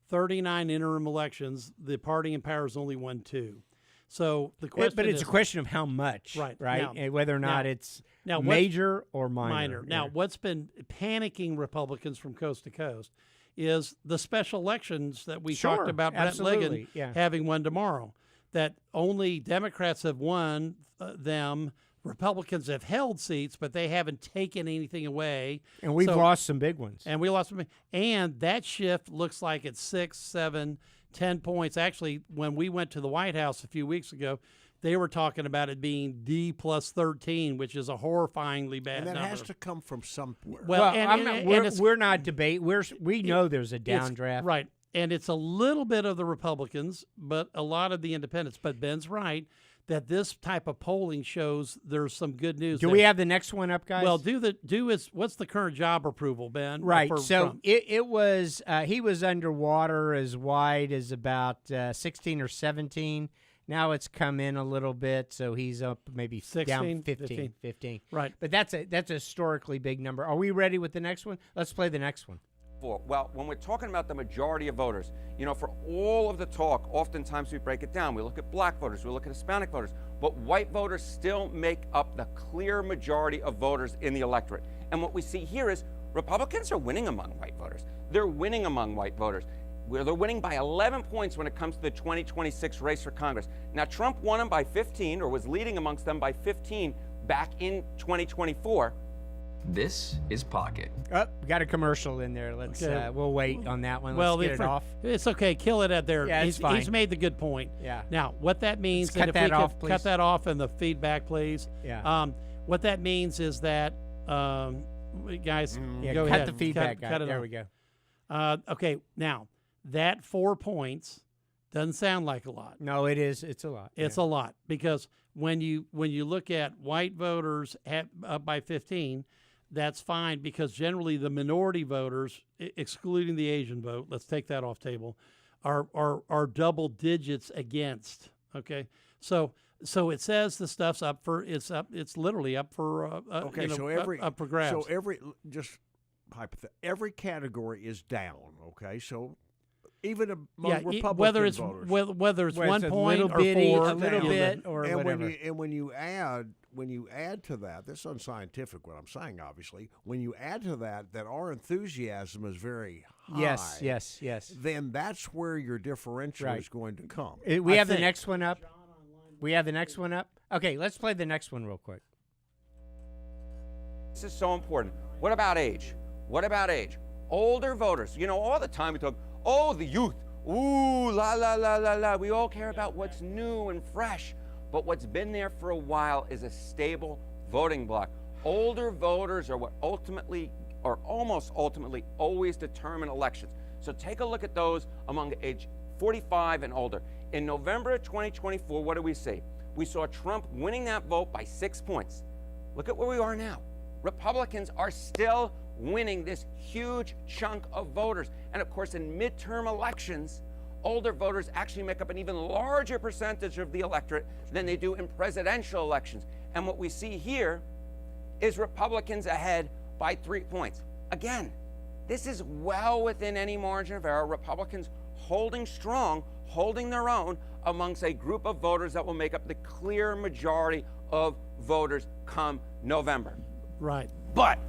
39 interim elections, the party in power has only won 2. So the question But it's is, a question of how much, right? Right, Now, and whether or not it's major or minor. Now, what's been panicking Republicans from coast to coast is the special elections that we Sure, talked about. Brett absolutely, Ligon having one tomorrow. That only Democrats have won them. Republicans have held seats, but they haven't taken anything away. And we've lost some big ones. And we lost some. And that shift looks like it's 6, 7, 10 points. Actually, when we went to the White House a few weeks ago, they were talking about it being D plus 13, which is a horrifyingly bad And that number. has to come from somewhere. Well, we're not debating. We know there's a downdraft. Right. And it's a little bit of the Republicans, but a lot of the independents. But Ben's right that this type of polling shows there's some good news. Do we have the next one up, guys? Well, what's the current job approval, Ben? Right. for So Trump? it was he was underwater as wide as about 16 or 17. Now it's come in a little bit, so he's up maybe 16, down 15. Right. But that's a historically big number. Are we ready with the next one? Let's play the next one. Well, when we're talking about the majority of voters, for all of the talk, oftentimes we break it down. We look at black voters, we look at Hispanic voters, but white voters still make up the clear majority of voters in the electorate. And what we see here is Republicans are winning among white voters. They're winning among white voters. They're winning by 11 points when it comes to the 2026 race for Congress. Now, Trump won them by 15, or was leading amongst them by 15 back in 2024. This is Pocket. Oh, got a commercial in there. Let's Okay. we'll wait on that one. Well, Let's get it off. It's okay. Kill it at there. Yeah, it's fine. He's made the good point. Yeah. Now, what that means, Let's cut and if that we off, could please. cut that off in the feedback, please. Yeah. What that means is that, guys, Yeah, go cut ahead. the feedback, guys. cut it There off. we go. Okay. Now, that 4 points doesn't sound like a lot. No, it is. It's a lot. It's a lot because when you look at white voters up by 15, that's fine because generally the minority voters, excluding the Asian vote, let's take that off table, are double digits against. Okay, so it says the stuff's up for it's literally up for Okay, so up for grabs. So every category is down. Okay, so even among Republican whether it's voters, whether it's 1 a point little or bitty, 4, a little bit, or and whatever. when you add to that, this is unscientific what I'm saying. Obviously, when you add to that our enthusiasm is very high. Yes. Then that's where your differential is going to come. We have the next one up. We have the next one up. Okay, let's play the next one real quick. This is so important. What about age? Older voters. All the time we talk, the youth. Ooh, la, la, la, la, la. We all care about what's new and fresh. But what's been there for a while is a stable voting bloc. older voters are what ultimately, or almost ultimately, always determine elections. So take a look at those among age 45 and older. In November of 2024, what do we see? We saw Trump winning that vote by 6 points. Look at where we are now. Republicans are still winning this huge chunk of voters. And of course, in midterm elections, older voters actually make up an even larger percentage of the electorate than they do in presidential elections. And what we see here is Republicans ahead by 3 points. Again, this is well within any margin of error. Republicans holding strong, holding their own amongst a group of voters that will make up the clear majority of voters come November. Right. But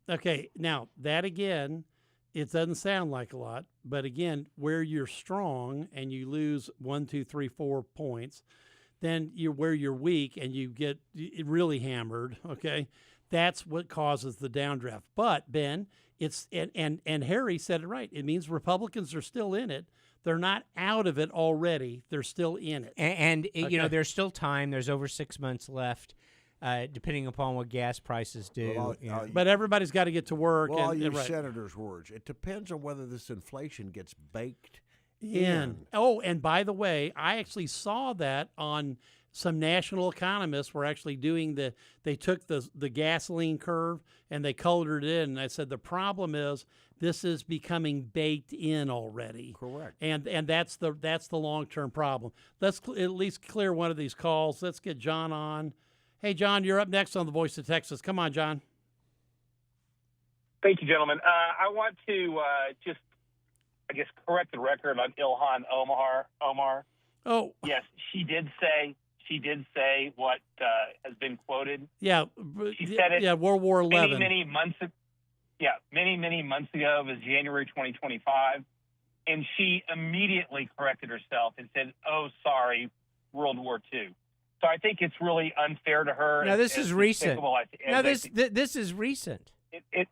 okay, now that again, it doesn't sound like a lot, but again, where you're strong and you lose 1, 2, 3, 4 points, then where you're weak and you get really hammered. Okay, that's what causes the downdraft. But Ben, it's and Harry said it right. It means Republicans are still in it. They're not out of it already. They're still in it. And Okay. you know, there's still time. There's over 6 months left. Depending upon what gas prices do. Well, but everybody's got to get to work. Well, I'll and, use right. Senator's words. It depends on whether this inflation gets baked in. Oh, and by the way, I actually saw that on some national economists were actually doing they took the gasoline curve and they colored it in. And I said, the problem is this is becoming baked in already. Correct. And that's the long-term problem. Let's at least clear one of these calls. Let's get John on. Hey, John, you're up next on The Voice of Texas. Come on, John. Thank you, gentlemen. I want to just, I guess, correct the record on Ilhan Omar. Oh. Yes, she did say what has been quoted. Yeah. She said it. Yeah, World War XI. Many months ago. It was January 2025. And she immediately corrected herself and said, oh, sorry, World War II. So I think it's really unfair to her. No, this is recent. No, this is recent. It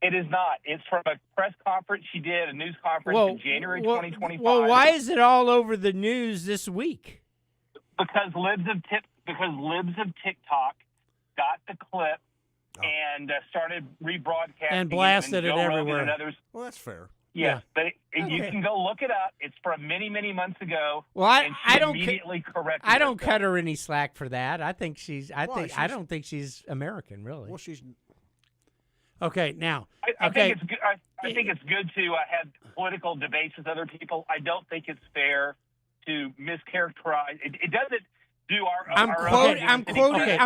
is not. It's from a press conference she did, a news conference in January 2025. Well, why is it all over the news this week? Because libs of TikTok got the clip and started rebroadcasting and blasted it everywhere. Well, that's fair. Yes, but you can go look it up. It's from many, many months ago. Well, I don't immediately corrected. I don't cut her any slack for that. I think she's. I don't think she's American, really. Well, she's. Okay, now. I think it's good. I think it's good to have political debates with other people. I don't think it's fair to mischaracterize. It doesn't do our. I'm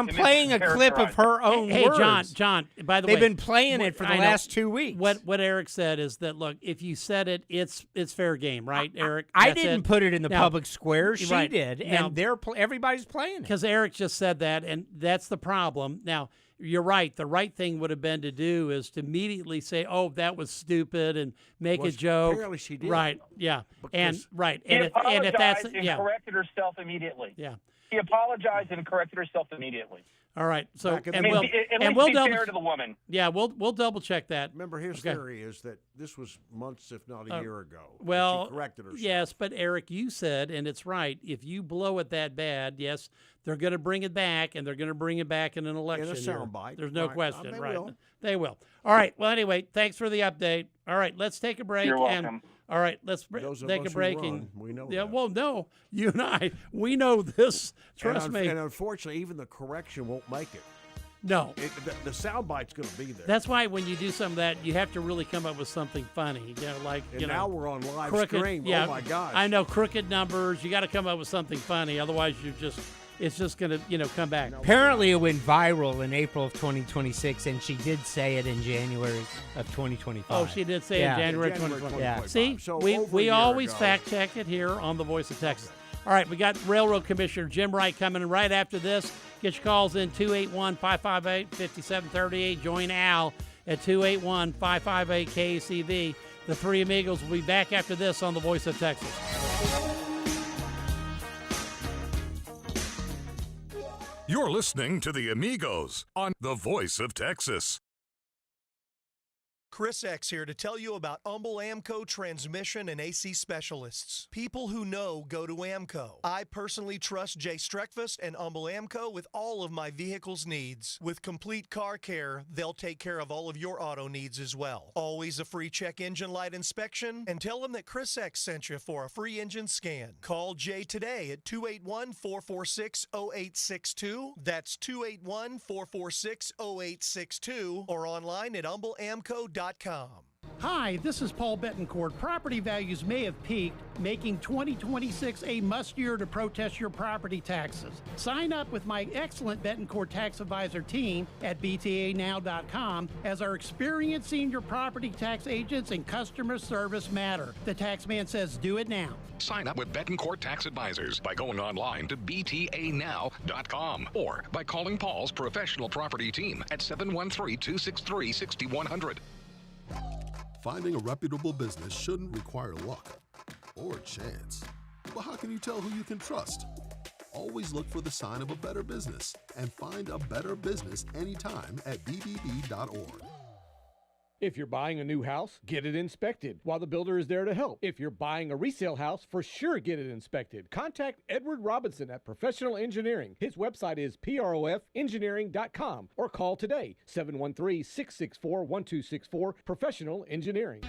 playing a clip of her own words. Hey, John. By the way, they've been playing it for the last 2 weeks. What Eric said is that look, if you said it, it's fair game, right, Eric? I didn't put it in the public square. She right. did, now, and everybody's playing it because Eric just said that, and that's the problem. Now, you're right. The right thing would have been to do is to immediately say, "Oh, that was stupid," and make a joke. Apparently, she did. Right? Yeah. Because and if that's corrected herself immediately. Yeah. She apologized and corrected herself immediately. All right. So we'll be double fair to the woman. Yeah, we'll double check that. Remember, his theory is that this was months, if not a year ago. Well, she corrected herself. Yes, but Eric, you said, and it's right. If you blow it that bad, yes, they're going to bring it back, and they're going to bring it back in an election. In a soundbite. There's no right. question. They right? will. They will. All right. Well, anyway, thanks for the update. All right, let's take a break. You're welcome. And, all right, let's Those of take us a who break. run, we know yeah, that. well, no, you and I, we know this. Trust me. And unfortunately, even the correction won't make it. No. The soundbite's going to be there. That's why when you do some of that, you have to really come up with something funny. You know, like, and you know, now we're on live crooked, stream. Yeah, oh, my gosh. I know, crooked numbers. You got to come up with something funny. Otherwise, it's just going to, come back. Apparently, it went viral in April of 2026, and she did say it in January of 2025. Oh, she did say it in January 2025. Yeah. See, So we always fact check it here on The Voice of Texas. All right, we got Railroad Commissioner Jim Wright coming in right after this. Get your calls in 281-558-5738. Join Al at 281-558-KACV. The Three Amigos will be back after this on The Voice of Texas. You're listening to the Amigos on The Voice of Texas. Chris X here to tell you about Humble Amco Transmission and AC Specialists. People who know go to Amco. I personally trust Jay Streckfus and Humble Amco with all of my vehicle's needs. With complete car care, they'll take care of all of your auto needs as well. Always a free check engine light inspection, and tell them that Chris X sent you for a free engine scan. Call Jay today at 281-446-0862. That's 281-446-0862, or online at humbleamco.com. Hi, this is Paul Betancourt. Property values may have peaked, making 2026 a must-year to protest your property taxes. Sign up with my excellent Betancourt tax advisor team at btanow.com, as our experienced senior property tax agents and customer service matter. The taxman says do it now. Sign up with Betancourt Tax Advisors by going online to btanow.com or by calling Paul's professional property team at 713-263-6100. Finding a reputable business shouldn't require luck or chance. But how can you tell who you can trust? Always look for the sign of a better business and find a better business anytime at bbb.org. If you're buying a new house, get it inspected while the builder is there to help. If you're buying a resale house, for sure get it inspected. Contact Edward Robinson at Professional Engineering. His website is proffengineering.com or call today, 713-664-1264, Professional Engineering.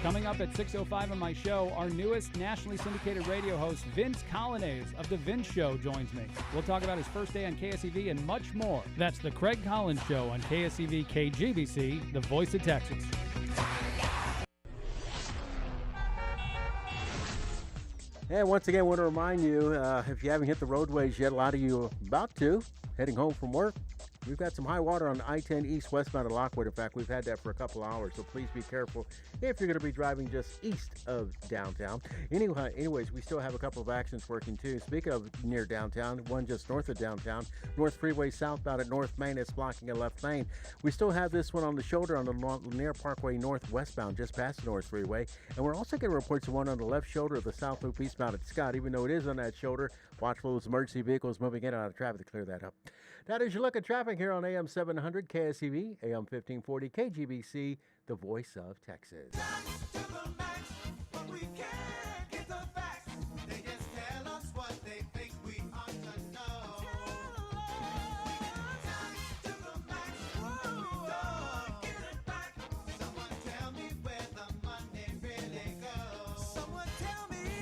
Coming up at 6:05 on my show, our newest nationally syndicated radio host, Vince Colonnese of The Vince Show, joins me. We'll talk about his first day on KSEV and much more. That's The Craig Collins Show on KSEV KGBC, the voice of Texas. And once again, I want to remind you, if you haven't hit the roadways yet, a lot of you are about to, heading home from work. We've got some high water on I-10 east westbound of Lockwood. In fact, we've had that for a couple hours, so please be careful if you're going to be driving just east of downtown. Anyways, we still have a couple of accidents working too. Speaking of near downtown, one just north of downtown, North Freeway southbound at North Main, it's blocking a left lane. We still have this one on the shoulder on the Lanier Parkway northwestbound, just past the North Freeway. And we're also getting reports of one on the left shoulder of the South Loop eastbound at Scott. Even though it is on that shoulder, watch for those emergency vehicles moving in and out of traffic to clear that up. That is your look at traffic here on AM 700 KSEV, AM 1540 KGBC, the voice of Texas.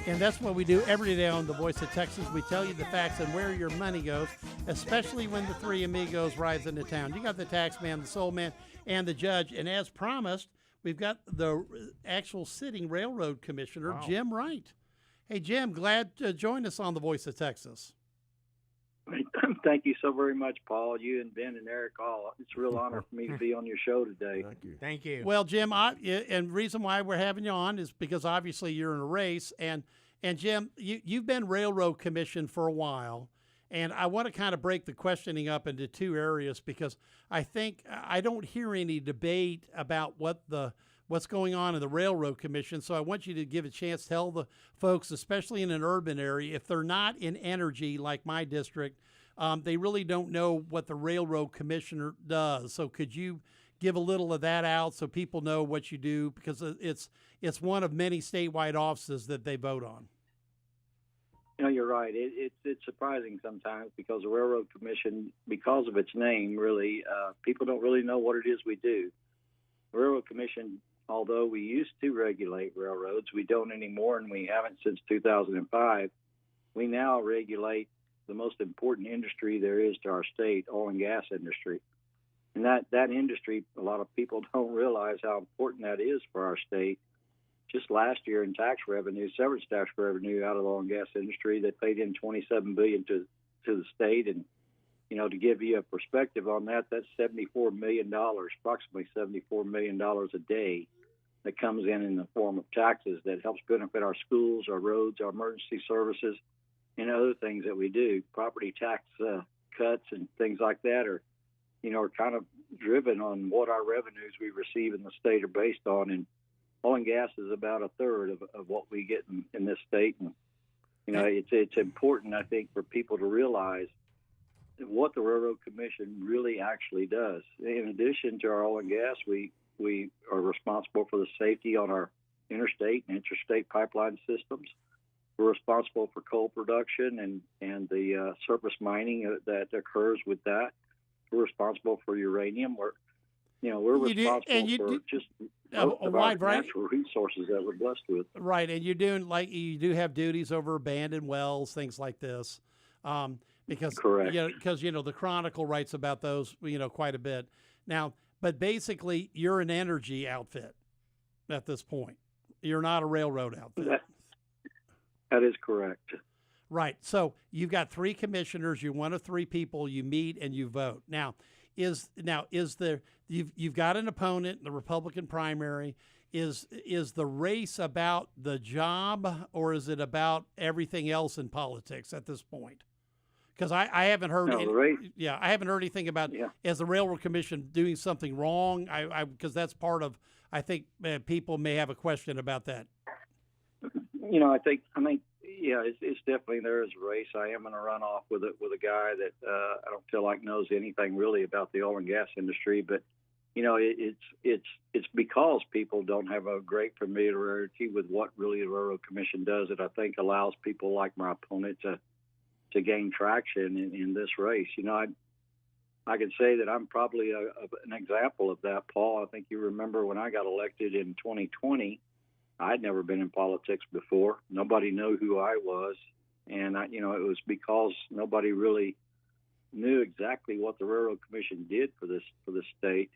And that's what we do every day on The Voice of Texas. We tell you the facts and where your money goes, especially when the three amigos rise into town. You got the tax man, the soul man, and the judge. And as promised, we've got the actual sitting railroad commissioner, Wow. Jim Wright. Hey, Jim, glad to join us on The Voice of Texas. Thank you so very much, Paul. You and Ben and Eric, all. It's a real honor for me to be on your show today. Thank you. Thank you. Well, Jim, and the reason why we're having you on is because obviously you're in a race. And Jim, you've been railroad commission for a while. And I want to kind of break the questioning up into two areas because I think I don't hear any debate about what's going on in the Railroad Commission. So I want you to give a chance to tell the folks, especially in an urban area, if they're not in energy like my district, they really don't know what the Railroad Commissioner does. So could you give a little of that out so people know what you do? Because it's one of many statewide offices that they vote on. You know, you're right. It's surprising sometimes because the Railroad Commission, because of its name, really, people don't really know what it is we do. The Railroad Commission, although we used to regulate railroads, we don't anymore, and we haven't since 2005. We now regulate the most important industry there is to our state, oil and gas industry. And that industry, a lot of people don't realize how important that is for our state. Just last year in tax revenue, severance tax revenue out of the oil and gas industry, they paid in $27 billion to the state. And, you know, to give you a perspective on that, that's $74 million, approximately $74 million a day that comes in the form of taxes that helps benefit our schools, our roads, our emergency services, and other things that we do. Property tax cuts and things like that are kind of driven on what our revenues we receive in the state are based on. And oil and gas is about a third of what we get in this state. And, you know, it's important, I think, for people to realize what the Railroad Commission really actually does. In addition to our oil and gas, we We are responsible for the safety on our interstate and interstate pipeline systems. We're responsible for coal production and the surface mining that occurs with that. We're responsible for uranium. We're responsible for just most of our natural resources that we're blessed with. Right, and you do have duties over abandoned wells, things like this, because correct. Because the Chronicle writes about those quite a bit now. But basically, you're an energy outfit at this point. You're not a railroad outfit. That is correct. Right. So you've got 3 commissioners. You're one of 3 people. You meet and you vote. Now, you've got an opponent in the Republican primary. Is the race about the job, or is it about everything else in politics at this point? Because I haven't heard. I haven't heard anything about is the Railroad Commission doing something wrong. Because that's part of. I think people may have a question about that. I think it's definitely there is a race. I am in a runoff with a guy that I don't feel like knows anything really about the oil and gas industry, but it's because people don't have a great familiarity with what really the Railroad Commission does that I think allows people like my opponent to gain traction in this race. I can say that I'm probably an example of that, Paul. I think you remember when I got elected in 2020. I'd never been in politics before. Nobody knew who I was, and it was because nobody really knew exactly what the Railroad Commission did for the state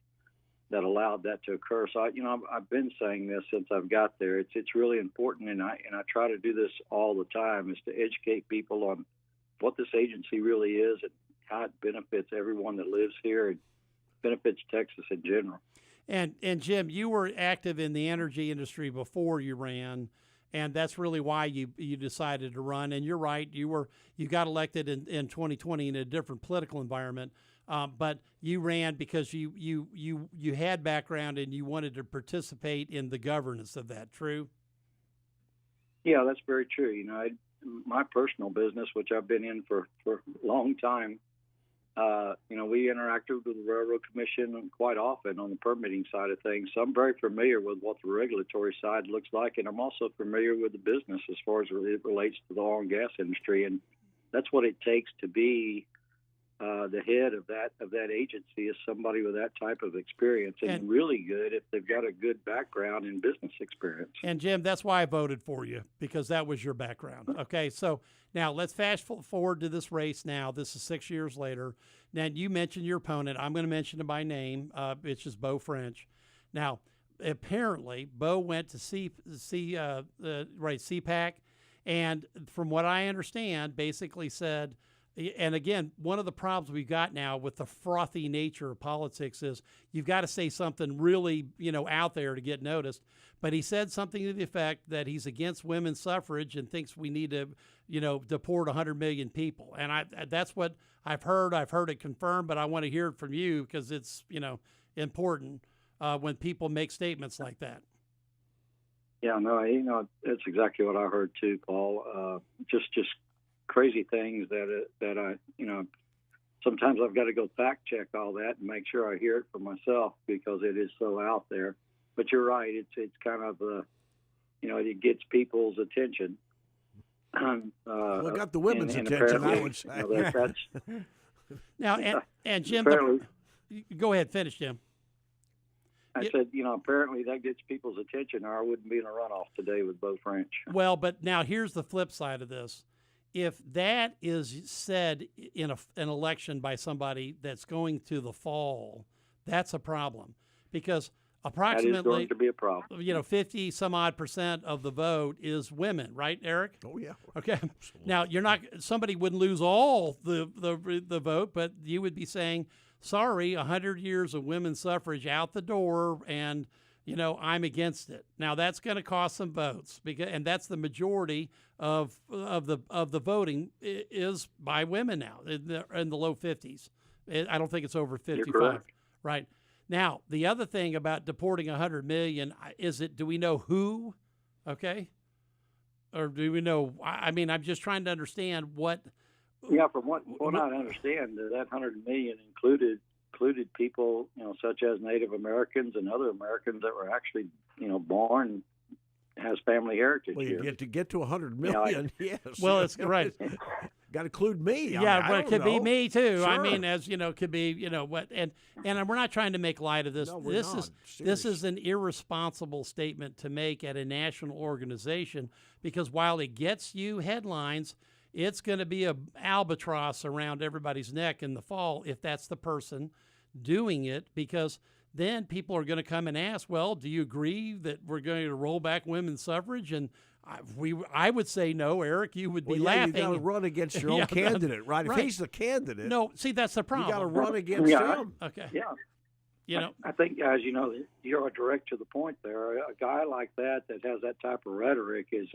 that allowed that to occur. So I've been saying this since I've got there. It's really important, and I try to do this all the time, is to educate people on what this agency really is and how it benefits everyone that lives here and benefits Texas in general. And Jim, you were active in the energy industry before you ran, and that's really why you decided to run. And you're right, you got elected in 2020 in a different political environment, but you ran because you had background and you wanted to participate in the governance of that. True? Yeah, that's very true. My personal business, which I've been in for a long time. We interacted with the Railroad Commission quite often on the permitting side of things. So I'm very familiar with what the regulatory side looks like, and I'm also familiar with the business as far as it relates to the oil and gas industry. And that's what it takes to be the head of that agency, is somebody with that type of experience, and really good if they've got a good background in business experience. And Jim, that's why I voted for you, because that was your background. Okay, so now let's fast forward to this race now. This is 6 years later. Now, you mentioned your opponent. I'm going to mention him by name. It's just Beau French. Now, apparently, Beau went to CPAC, and from what I understand, basically said, and again, one of the problems we've got now with the frothy nature of politics is you've got to say something really, out there to get noticed. But he said something to the effect that he's against women's suffrage and thinks we need to, deport 100 million people. And that's what I've heard. I've heard it confirmed, but I want to hear it from you because it's, important when people make statements like that. Yeah, no, that's exactly what I heard too, Paul. Just crazy things that I, sometimes I've got to go fact check all that and make sure I hear it for myself because it is so out there. But you're right. It's kind of, it gets people's attention. Well, it got the women's attention, I would say. Now, and Jim, go ahead, finish, Jim. I said, apparently that gets people's attention, or I wouldn't be in a runoff today with Beau French. Well, but now here's the flip side of this. If that is said in an election by somebody that's going to the fall, that's a problem, because approximately that is going to be a problem. 50 some odd % of the vote is women, right, Eric? Oh yeah. Okay. Now somebody wouldn't lose all the vote, but you would be saying, sorry, 100 years of women's suffrage out the door, and I'm against it. Now that's going to cost some votes, and that's the majority of the voting is by women now in the low 50s. I don't think it's over 55. Right. Now, the other thing about deporting 100 million is do we know who? Okay. Or do we know? I'm just trying to understand what. Yeah, from what I understand, that 100 million included included people, such as Native Americans and other Americans that were actually, born has family heritage Well, here. you get to 100 million, yes. Well, it's right. Got to include me. Yeah, but it could be me too. Sure. I mean, as you know, could be what, and we're not trying to make light of this. No, we're this not. this is an irresponsible statement to make at a national organization, because while it gets you headlines, it's going to be a albatross around everybody's neck in the fall if that's the person doing it, because then people are going to come and ask, well, do you agree that we're going to roll back women's suffrage? And I would say no, Eric. You would be laughing. You got to run against your own candidate, right? Right. If he's the candidate, no. See, that's the problem. You got to run against him. Okay. Yeah. I think, guys, you're direct to the point there. A guy like that has that type of rhetoric is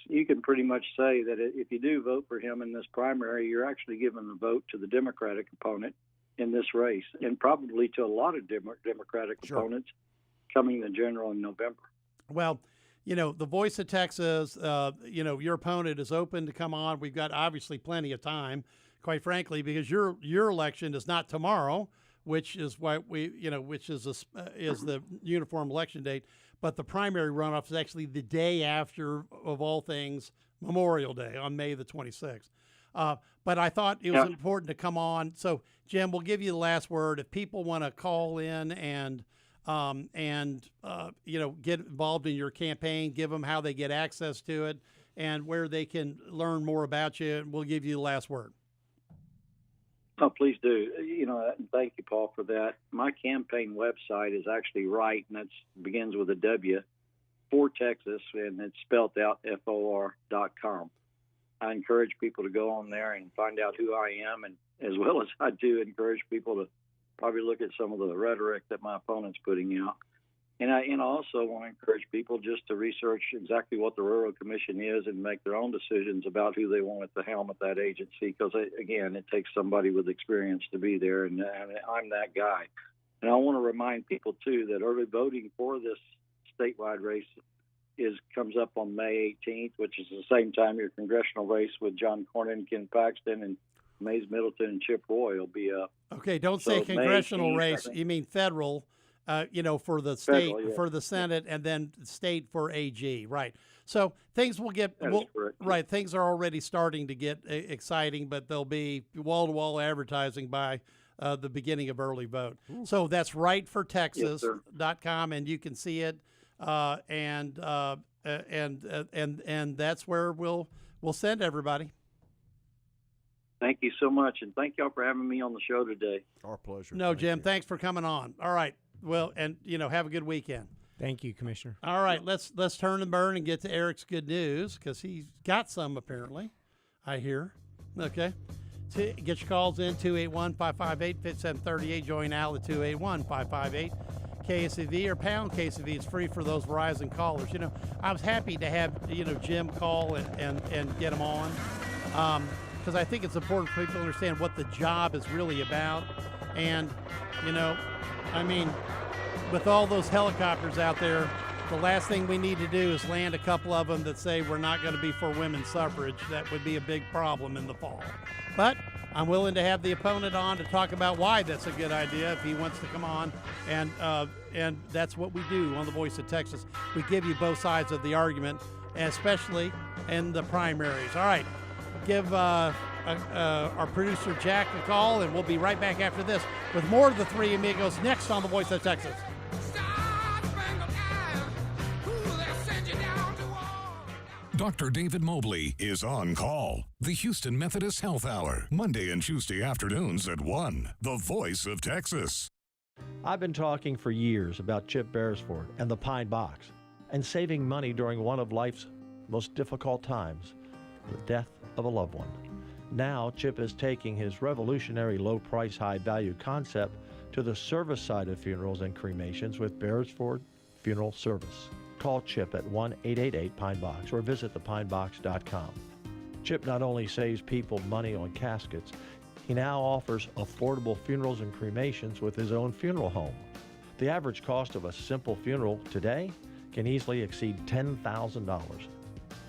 you can pretty much say that if you do vote for him in this primary, you're actually giving the vote to the Democratic opponent in this race, and probably to a lot of Democratic opponents coming the general in November. Well, the Voice of Texas, your opponent is open to come on. We've got obviously plenty of time, quite frankly, because your election is not tomorrow, which is why which is the uniform election date, but the primary runoff is actually the day after, of all things, Memorial Day on May the 26th. But I thought it was important to come on. So, Jim, we'll give you the last word. If people want to call in and get involved in your campaign, give them how they get access to it and where they can learn more about you, and we'll give you the last word. Oh, please do. And thank you, Paul, for that. My campaign website is actually right, and that begins with a W, for Texas, and it's spelled out FOR.com. I encourage people to go on there and find out who I am, and as well as I do encourage people to probably look at some of the rhetoric that my opponent's putting out. And I also want to encourage people just to research exactly what the Railroad Commission is and make their own decisions about who they want at the helm of that agency, because, again, it takes somebody with experience to be there, and I'm that guy. And I want to remind people, too, that early voting for this statewide race comes up on May 18th, which is the same time your congressional race with John Cornyn, Ken Paxton, and Mays Middleton and Chip Roy will be up. Okay, don't say congressional race. You mean federal, for the state, for the Senate, and then state for AG, right? So things will get, right, things are already starting to get exciting, but there'll be wall-to-wall advertising by the beginning of early vote. Ooh. So that's rightfortexas.com, and you can see it. And that's where we'll send everybody. Thank you so much, and thank y'all for having me on the show today. Our pleasure. No, Jim, thanks for coming on. All right. Well, and have a good weekend. Thank you, Commissioner. All right, let's turn and burn and get to Eric's good news, because he's got some apparently, I hear. Okay. Get your calls in, 281-558-5738. Join Al at 281-558-KSEV or pound KSEV. It's free for those Verizon callers. I was happy to have, Jim call and get him on, because I think it's important for people to understand what the job is really about. And, with all those helicopters out there, the last thing we need to do is land a couple of them that say we're not going to be for women's suffrage. That would be a big problem in the fall. But I'm willing to have the opponent on to talk about why that's a good idea if he wants to come on. And that's what we do on The Voice of Texas. We give you both sides of the argument, especially in the primaries. All right, give our producer Jack a call, and we'll be right back after this with more of the Three Amigos next on The Voice of Texas. Dr. David Mobley is on call. The Houston Methodist Health Hour, Monday and Tuesday afternoons at 1. The Voice of Texas. I've been talking for years about Chip Beresford and the Pine Box and saving money during one of life's most difficult times, the death of a loved one. Now, Chip is taking his revolutionary low-price, high-value concept to the service side of funerals and cremations with Beresford Funeral Service. Call Chip at 1-888-PINE-BOX or visit thepinebox.com. Chip not only saves people money on caskets, he now offers affordable funerals and cremations with his own funeral home. The average cost of a simple funeral today can easily exceed $10,000.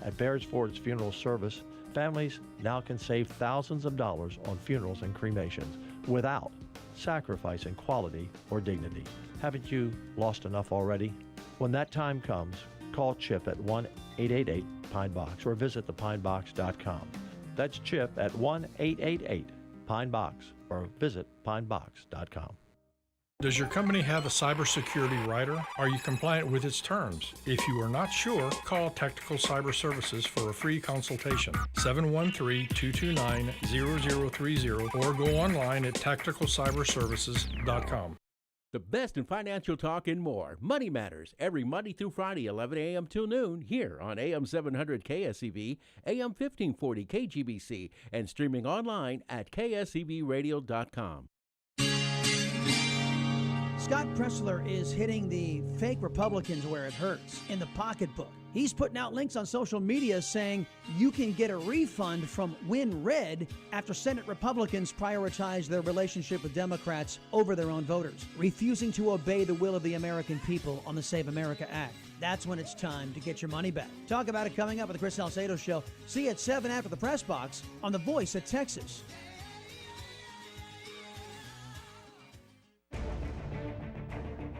At Beresford's Funeral Service, families now can save thousands of dollars on funerals and cremations without sacrificing quality or dignity. Haven't you lost enough already? When that time comes, call Chip at 1-888-PINE-BOX or visit thepinebox.com. That's Chip at 1-888-PINE-BOX or visit pinebox.com. Does your company have a cybersecurity rider? Are you compliant with its terms? If you are not sure, call Tactical Cyber Services for a free consultation. 713-229-0030 or go online at tacticalcyberservices.com. The best in financial talk and more. Money Matters, every Monday through Friday, 11 a.m. till noon, here on AM 700 KSEV, AM 1540 KGBC, and streaming online at ksevradio.com. Scott Pressler is hitting the fake Republicans where it hurts, in the pocketbook. He's putting out links on social media saying you can get a refund from Win Red after Senate Republicans prioritize their relationship with Democrats over their own voters, refusing to obey the will of the American people on the Save America Act. That's when it's time to get your money back. Talk about it coming up at the Chris Salcedo Show. See you at 7 after the press box on The Voice of Texas.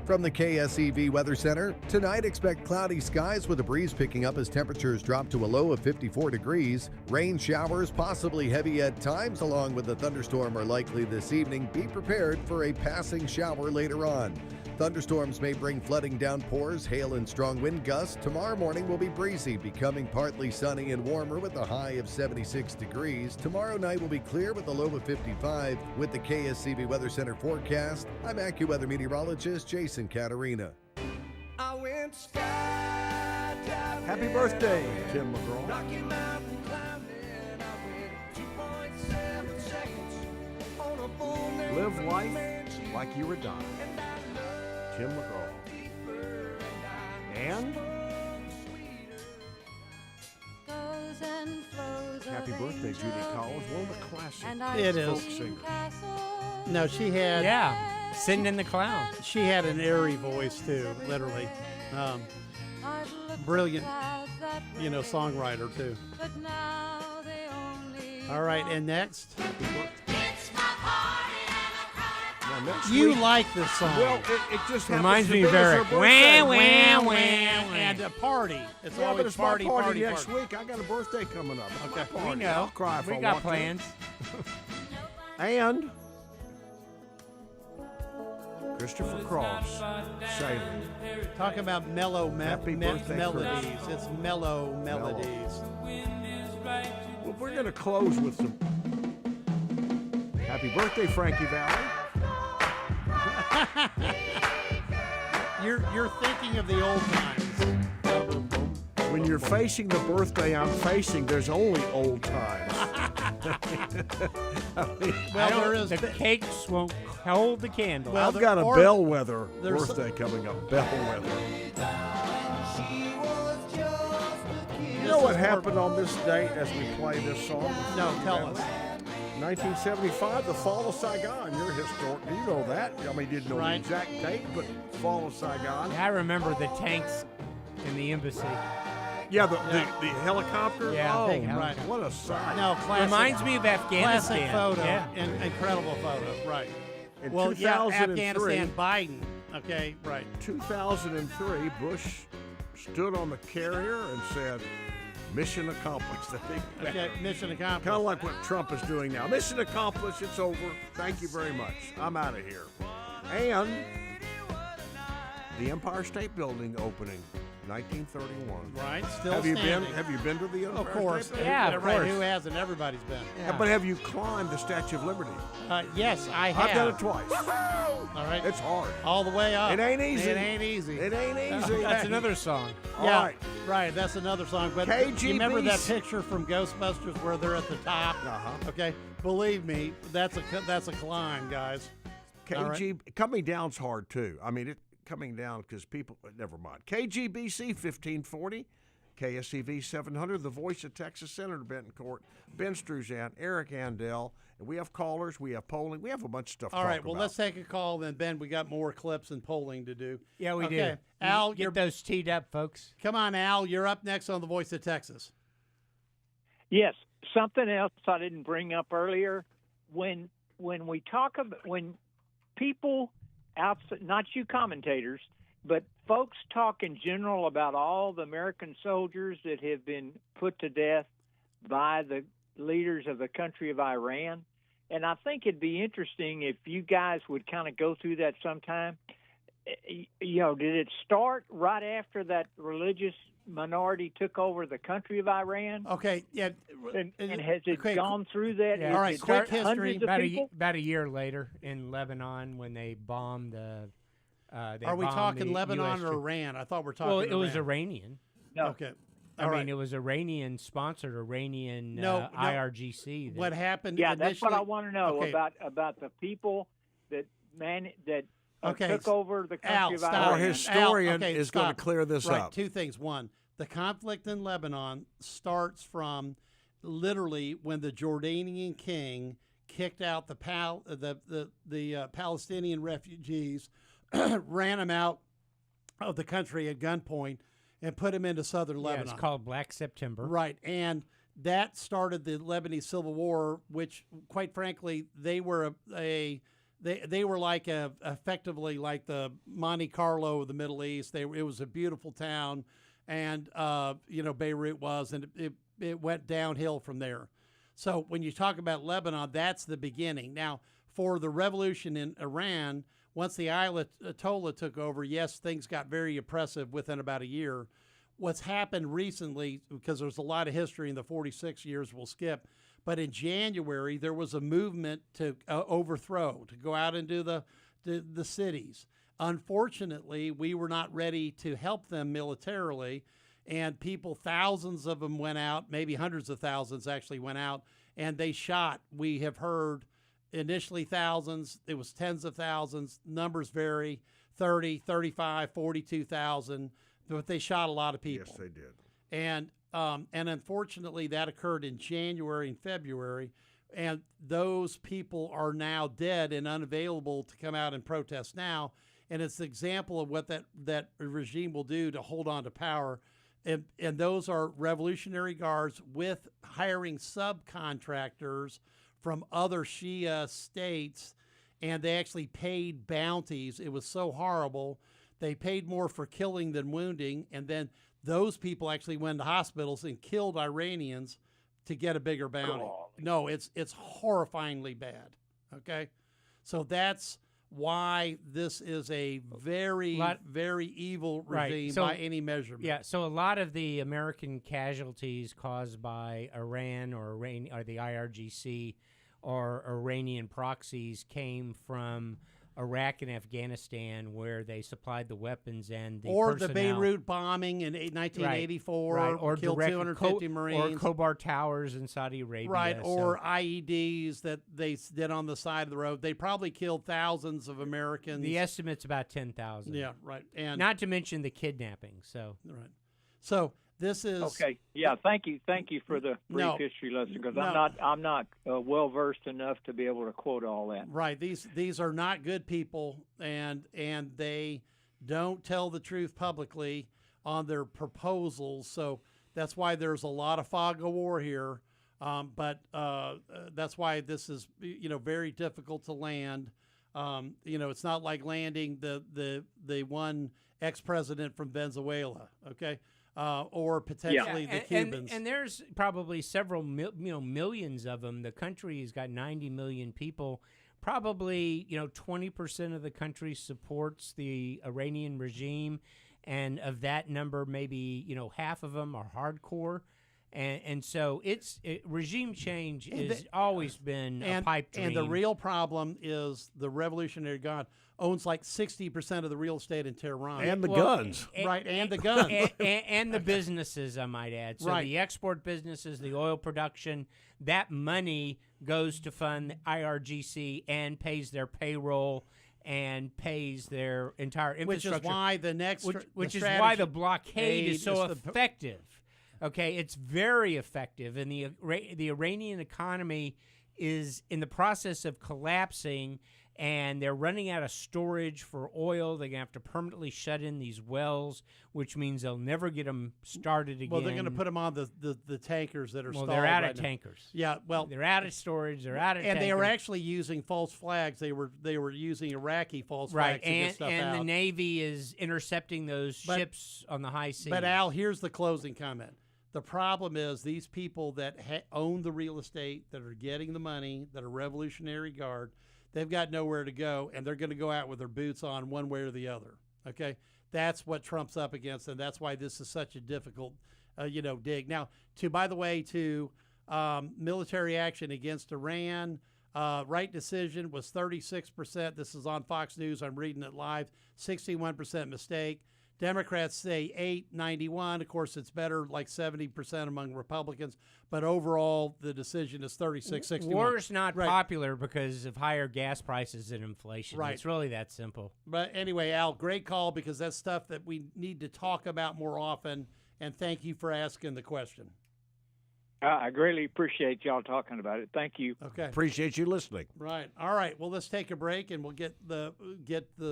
From the KSEV Weather Center, tonight expect cloudy skies with a breeze picking up as temperatures drop to a low of 54 degrees. Rain showers, possibly heavy at times, along with a thunderstorm are likely this evening. Be prepared for a passing shower later on. Thunderstorms may bring flooding downpours, hail, and strong wind gusts. Tomorrow morning will be breezy, becoming partly sunny and warmer with a high of 76 degrees. Tomorrow night will be clear with a low of 55. With the KSCB Weather Center forecast, I'm AccuWeather meteorologist Jason Caterina. Happy birthday, Tim McGraw. Live life like you were dying. Tim McGraw. And happy birthday, Judy Collins, one of the classic It is. folk singers. No, she had. Yeah, sitting in the cloud. She had an airy voice too, literally. Brilliant, songwriter too. All right, and next. You like this song? Well, it just reminds me of Eric. Wah, wah, wah, and a party. It's always but it's party, my party party next party. week. I got a birthday coming up. Okay, we know. I'll cry if we I got want plans. To. And Christopher Cross sailing. Talk about mellow Happy birthday, melodies. Chris. It's mellow melodies. Well, we're going to close with some happy birthday, Frankie Valley. You're thinking of the old times. When you're facing the birthday I'm facing, there's only old times. There is the cakes won't hold the candle. Well, I've got a bellwether birthday coming up. Bellwether. You know what happened on this date as we play this song? No, tell us. 1975, the fall of Saigon. You're historic. You know that. I mean, you didn't know the exact date, but fall of Saigon. I remember the tanks in the embassy. Yeah, the helicopter. Yeah, oh, big right. helicopter. What a sight. No, classic, reminds me of Afghanistan. Classic photo. Yeah. Incredible photo. Right. In Well, yeah, 2003, Afghanistan, Biden. Okay, right. 2003, Bush stood on the carrier and said, "Mission accomplished." Okay, mission accomplished. Kind of like what Trump is doing now. Mission accomplished. It's over. Thank you very much. I'm out of here. And the Empire State Building opening, 1931. Right, still Have you standing. Have you been to the Empire Of course. State Building? Yeah, of course. Who hasn't? Everybody's been. Yeah, but have you climbed the Statue of Liberty? Yes, I have. I've done it twice. All right. It's hard. All the way up. It ain't easy. It ain't easy. It ain't easy. That's another song. Yeah, right. right. That's another song. But KGB's. you remember that picture from Ghostbusters where they're at the top? Uh-huh. Okay. Believe me, that's a climb, guys. All right. Coming down's hard too. I mean, coming down because people. Never mind. KGBC 1540, KSCV 700, the voice of Texas, Senator Bentoncourt, Ben Struzan, Eric Andel, and we have callers. We have polling. We have a bunch of stuff. All right. Well, about. let's take a call then, Ben. We got more clips and polling to do. Yeah, we okay. do. Al, get those teed up, folks. Come on, Al. You're up next on the Voice of Texas. Yes, something else I didn't bring up earlier. When we talk about when people outside, not you commentators, but folks talk in general about all the American soldiers that have been put to death by the leaders of the country of Iran. And I think it'd be interesting if you guys would kind of go through that sometime. You know, did it start right after that religious minority took over the country of Iran? Okay, yeah. And has it gone through that? Yeah. All right, quick history. About a year later in Lebanon when they bombed the. Are we talking Lebanon or Iran? I thought we were talking. Well, it was Iranian. No. Okay. I mean, it was Iranian-sponsored, Iranian IRGC. What happened? Yeah, that's what I initially- want to know Okay. about the people that Okay, took over the country Al, of stop. Iran. Our historian okay, is going to stop. clear this right, up. Two things. One, the conflict in Lebanon starts from literally when the Jordanian king kicked out the Palestinian refugees, ran them out of the country at gunpoint, and put them into southern Lebanon. It's called Black September. Right, and that started the Lebanese Civil War, which, quite frankly, they were they were like effectively like the Monte Carlo of the Middle East. It was a beautiful town, and Beirut was, and it went downhill from there. So when you talk about Lebanon, that's the beginning. Now, for the revolution in Iran, once the Ayatollah took over, yes, things got very oppressive within about a year. What's happened recently, because there's a lot of history in the 46 years we'll skip, but in January, there was a movement to overthrow, to go out into the cities. Unfortunately, we were not ready to help them militarily, and thousands of them went out, maybe hundreds of thousands actually went out, and they shot. We have heard initially thousands, it was tens of thousands, numbers vary, 30, 35, 42,000, but they shot a lot of people. Yes, they did. And unfortunately, that occurred in January and February, and those people are now dead and unavailable to come out and protest now. And it's an example of what that regime will do to hold on to power. And those are Revolutionary Guards with hiring subcontractors from other Shia states, and they actually paid bounties. It was so horrible. They paid more for killing than wounding, and then those people actually went to hospitals and killed Iranians to get a bigger bounty. No, it's horrifyingly bad. Okay, so that's why this is a very evil regime by any measurement. Yeah, so a lot of the American casualties caused by Iran or the IRGC or Iranian proxies came from Iraq and Afghanistan, where they supplied the weapons and the or personnel. the Beirut bombing in 1984, or killed 250 Marines. Or Khobar Towers in Saudi Arabia. Right, or IEDs that they did on the side of the road. They probably killed thousands of Americans. The estimate's about 10,000. Yeah, right. And not to mention the kidnapping. So right. So this is okay. Yeah, thank you for the brief history lesson, because I'm not well versed enough to be able to quote all that. Right. These are not good people, and they don't tell the truth publicly on their proposals. So that's why there's a lot of fog of war here. But that's why this is very difficult to land. It's not like landing the one ex-president from Venezuela. Okay. Or potentially the Cubans. And there's probably several millions of them. The country has got 90 million people. Probably 20% of the country supports the Iranian regime, and of that number, maybe half of them are hardcore. And so regime change has always been a pipe dream. And the real problem is the Revolutionary Guard owns like 60% of the real estate in Tehran. And the guns. Right, and the guns. And the businesses, I might add. So the export businesses, the oil production, that money goes to fund the IRGC and pays their payroll and pays their entire infrastructure. Which is why the next which is why the blockade is so effective. Okay, it's very effective, and the Iranian economy is in the process of collapsing, and they're running out of storage for oil. They're going to have to permanently shut in these wells, which means they'll never get them started again. Well, they're going to put them on the tankers that are stalled. Well, they're out right of now. tankers. Yeah, well, they're out of storage. They're out of and tankers. they were actually using false flags. They were using Iraqi false flags to get stuff out. And the Navy is intercepting those ships on the high seas. But Al, here's the closing comment. The problem is these people that own the real estate, that are getting the money, that are Revolutionary Guard, they've got nowhere to go, and they're going to go out with their boots on one way or the other. Okay, that's what Trump's up against, and that's why this is such a difficult, dig. Now, by the way, military action against Iran, right decision was 36%. This is on Fox News. I'm reading it live. 61% mistake. Democrats say 891. Of course, it's better, like 70% among Republicans. But overall, the decision is 36-61. War's not popular because of higher gas prices and inflation. Right. It's really that simple. But anyway, Al, great call, because that's stuff that we need to talk about more often. And thank you for asking the question. I greatly appreciate y'all talking about it. Thank you. Okay. Appreciate you listening. Right. All right. Well, let's take a break, and we'll get the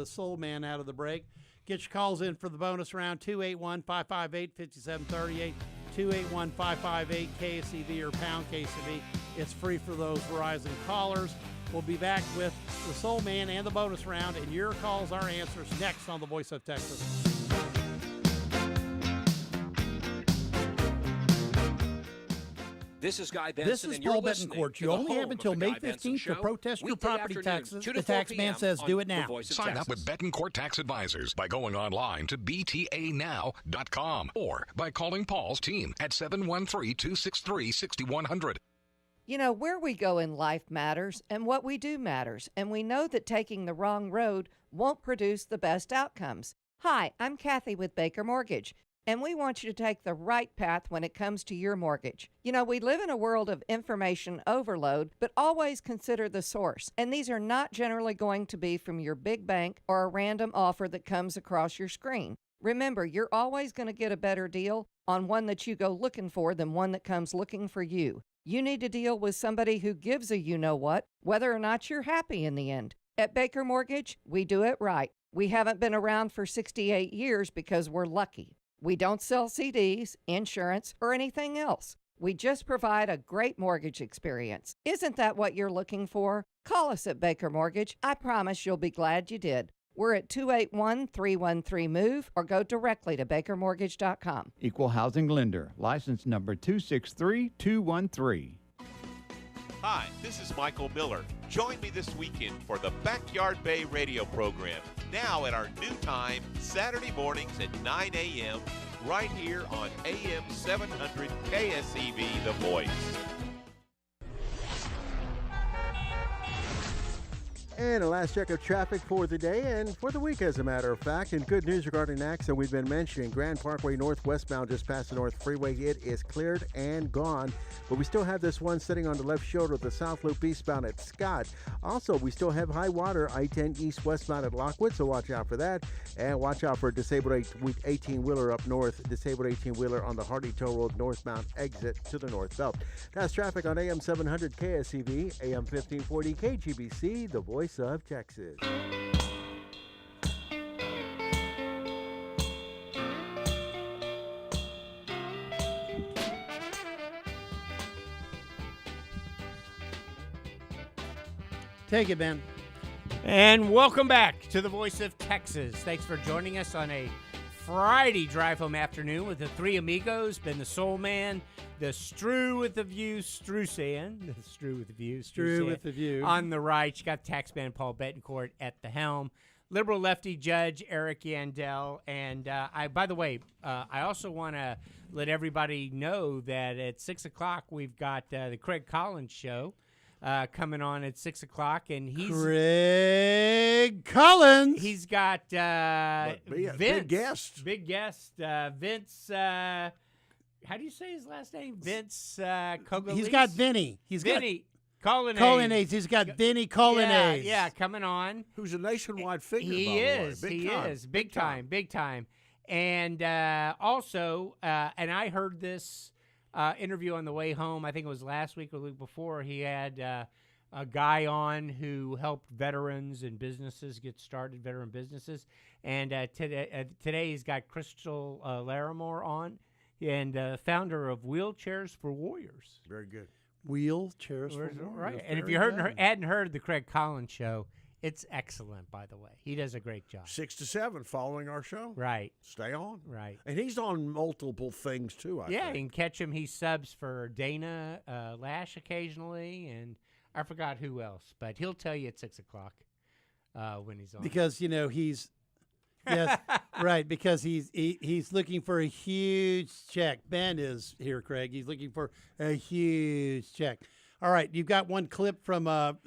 soul man out of the break. Get your calls in for the bonus round, 281-558-5738, 281-558-KSEV or pound KSEV. It's free for those Verizon callers. We'll be back with the soul man and the bonus round, and your calls, our answers, next on The Voice of Texas. This is Guy Benson. This is and you're Paul listening Betancourt. to You the only home have until of the May Guy Benson 15th to Show, protest your weekday property afternoons, taxes. 2 The to 4 tax man p.m. says on do it The now. Voice of Sign up Texas. with Betancourt Tax Advisors by going online to btanow.com or by calling Paul's team at 713-263-6100. You know, where we go in life matters, and what we do matters, and we know that taking the wrong road won't produce the best outcomes. Hi, I'm Kathy with Baker Mortgage, and we want you to take the right path when it comes to your mortgage. You know, we live in a world of information overload, but always consider the source. And these are not generally going to be from your big bank or a random offer that comes across your screen. Remember, you're always going to get a better deal on one that you go looking for than one that comes looking for you. You need to deal with somebody who gives a you-know-what, whether or not you're happy in the end. At Baker Mortgage, we do it right. We haven't been around for 68 years because we're lucky. We don't sell CDs, insurance, or anything else. We just provide a great mortgage experience. Isn't that what you're looking for? Call us at Baker Mortgage. I promise you'll be glad you did. We're at 281-313-MOVE or go directly to bakermortgage.com. Equal housing lender. License number 263213. Hi, this is Michael Miller. Join me this weekend for the Backyard Bay radio program, now at our new time, Saturday mornings at 9 a.m., right here on AM 700 KSEV, The Voice. And a last check of traffic for the day and for the week, as a matter of fact. And good news regarding an accident we've been mentioning. Grand Parkway northwestbound just past the North Freeway. It is cleared and gone. But we still have this one sitting on the left shoulder of the South Loop eastbound at Scott. Also, we still have high water I-10 east westbound at Lockwood, so watch out for that. And watch out for a disabled 18-wheeler up north. Disabled 18-wheeler on the Hardy Toll Road northbound exit to the North Belt. That's traffic on AM 700 KSEV, AM 1540 KGBC, The Voice of Texas. Take it, Ben. And welcome back to the Voice of Texas. Thanks for joining us on a Friday drive home afternoon with the three amigos. Ben the Soul Man, the Strew with the View, Strusan. The Strew with the View, Strew with the View. On the right, you got the taxman Paul Betancourt at the helm. Liberal lefty judge Eric Yandel. And by the way, I also want to let everybody know that at 6 o'clock we've got the Craig Collins show coming on at 6 o'clock, and he's Craig Collins. He's got Vince, big guest. Vince. How do you say his last name? Vince Kogalis? He's got Vinny. Vinny Colonnade. Colonnades. He's got Vinny Colonnades. Yeah, coming on. Who's a nationwide figure, He by the way. is. Big He time. is. Big time. And also, and I heard this interview on the way home. I think it was last week or the week before. He had a guy on who helped veterans and businesses get started, veteran businesses. And today he's got Crystal Larimore on, and founder of Wheelchairs for Warriors. Very good. Wheelchairs for Warriors. Right. And if you hadn't heard the Craig Collins show, it's excellent, by the way. He does a great job. 6 to 7 following our show. Right. Stay on. Right. And he's on multiple things, too, I Yeah, think. you can catch him. He subs for Dana Lash occasionally, and I forgot who else, but he'll tell you at 6 o'clock when he's on. Because, he's... Yes, right, because he's looking for a huge check. Ben is here, Craig. He's looking for a huge check. All right, you've got one clip from last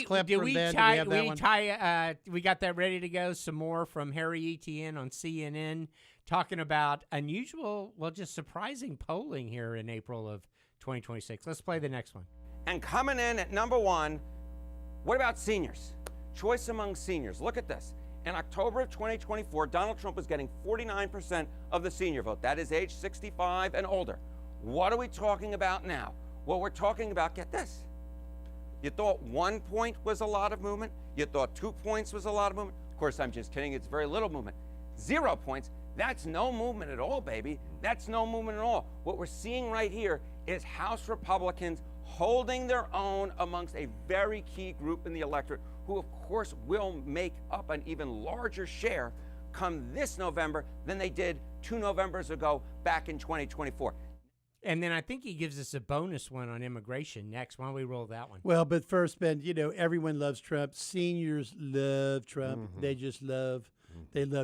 clip from Ben. We got that ready to go. Some more from Harry Etienne on CNN talking about unusual, just surprising polling here in April of 2026. Let's play the next one. And coming in at number one, what about seniors? Choice among seniors. Look at this. In October of 2024, Donald Trump was getting 49% of the senior vote. That is age 65 and older. What are we talking about now? Well, we're talking about, get this. You thought 1 point was a lot of movement. You thought 2 points was a lot of movement. Of course, I'm just kidding. It's very little movement. 0 points, that's no movement at all, baby. That's no movement at all. What we're seeing right here is House Republicans holding their own amongst a very key group in the electorate who, of course, will make up an even larger share come this November than they did 2 Novembers ago back in 2024. And then I think he gives us a bonus one on immigration next. Why don't we roll that one? Well, but first, Ben, everyone loves Trump. Seniors love Trump. Mm-hmm. They just love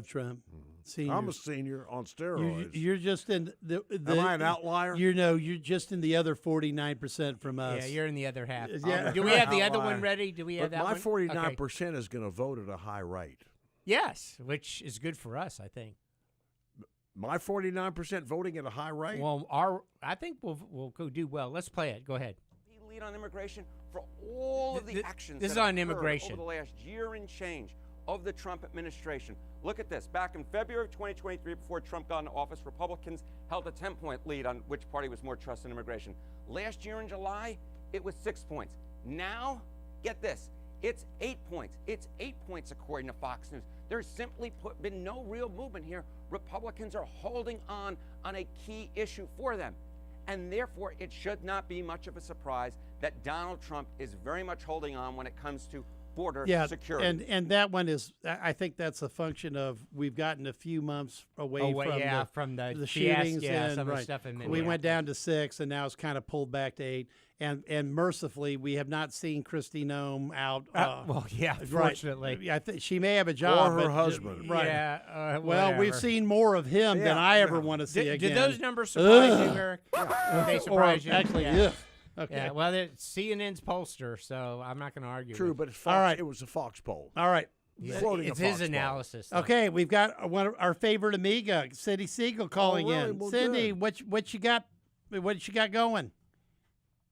Trump. Seniors. I'm a senior on steroids. You're just in the Am I an outlier? You're just in the other 49% from us. Yeah, you're in the other half. Yeah. Do we have the other one ready? Do we have But that my one? 49% is going to vote at a high rate. Yes, which is good for us, I think. My 49% voting at a high rate? Well, I think we'll go do well. Let's play it. Go ahead. Lead on immigration for all of the actions this that is have on occurred immigration. over the last year and change of the Trump administration. Look at this. Back in February of 2023, before Trump got into office, Republicans held a 10-point lead on which party was more trusted in immigration. Last year in July, it was 6 points. Now, get this, it's 8 points. It's 8 points according to Fox News. There's simply been no real movement here. Republicans are holding on a key issue for them. And therefore, it should not be much of a surprise that Donald Trump is very much holding on when it comes to border security. And that one is, I think that's a function of we've gotten a few months away from the shootings. Some of the stuff in Minneapolis. We went down to 6, and now it's kind of pulled back to 8. And mercifully, we have not seen Kristi Noem out. Fortunately. I think she may have a job. Or her husband. Right. Yeah, well, we've seen more of him than I ever want to see again. Did those numbers surprise you, Eric? Yeah. They surprise you? Actually, yeah. Okay. Yeah, well, it's CNN's pollster, so I'm not going to argue. True, but it was a Fox poll. All right. It's his analysis. Okay, we've got one of our favorite Amiga, Cindy Siegel, calling in. Well, Cindy, what you got? What you got going?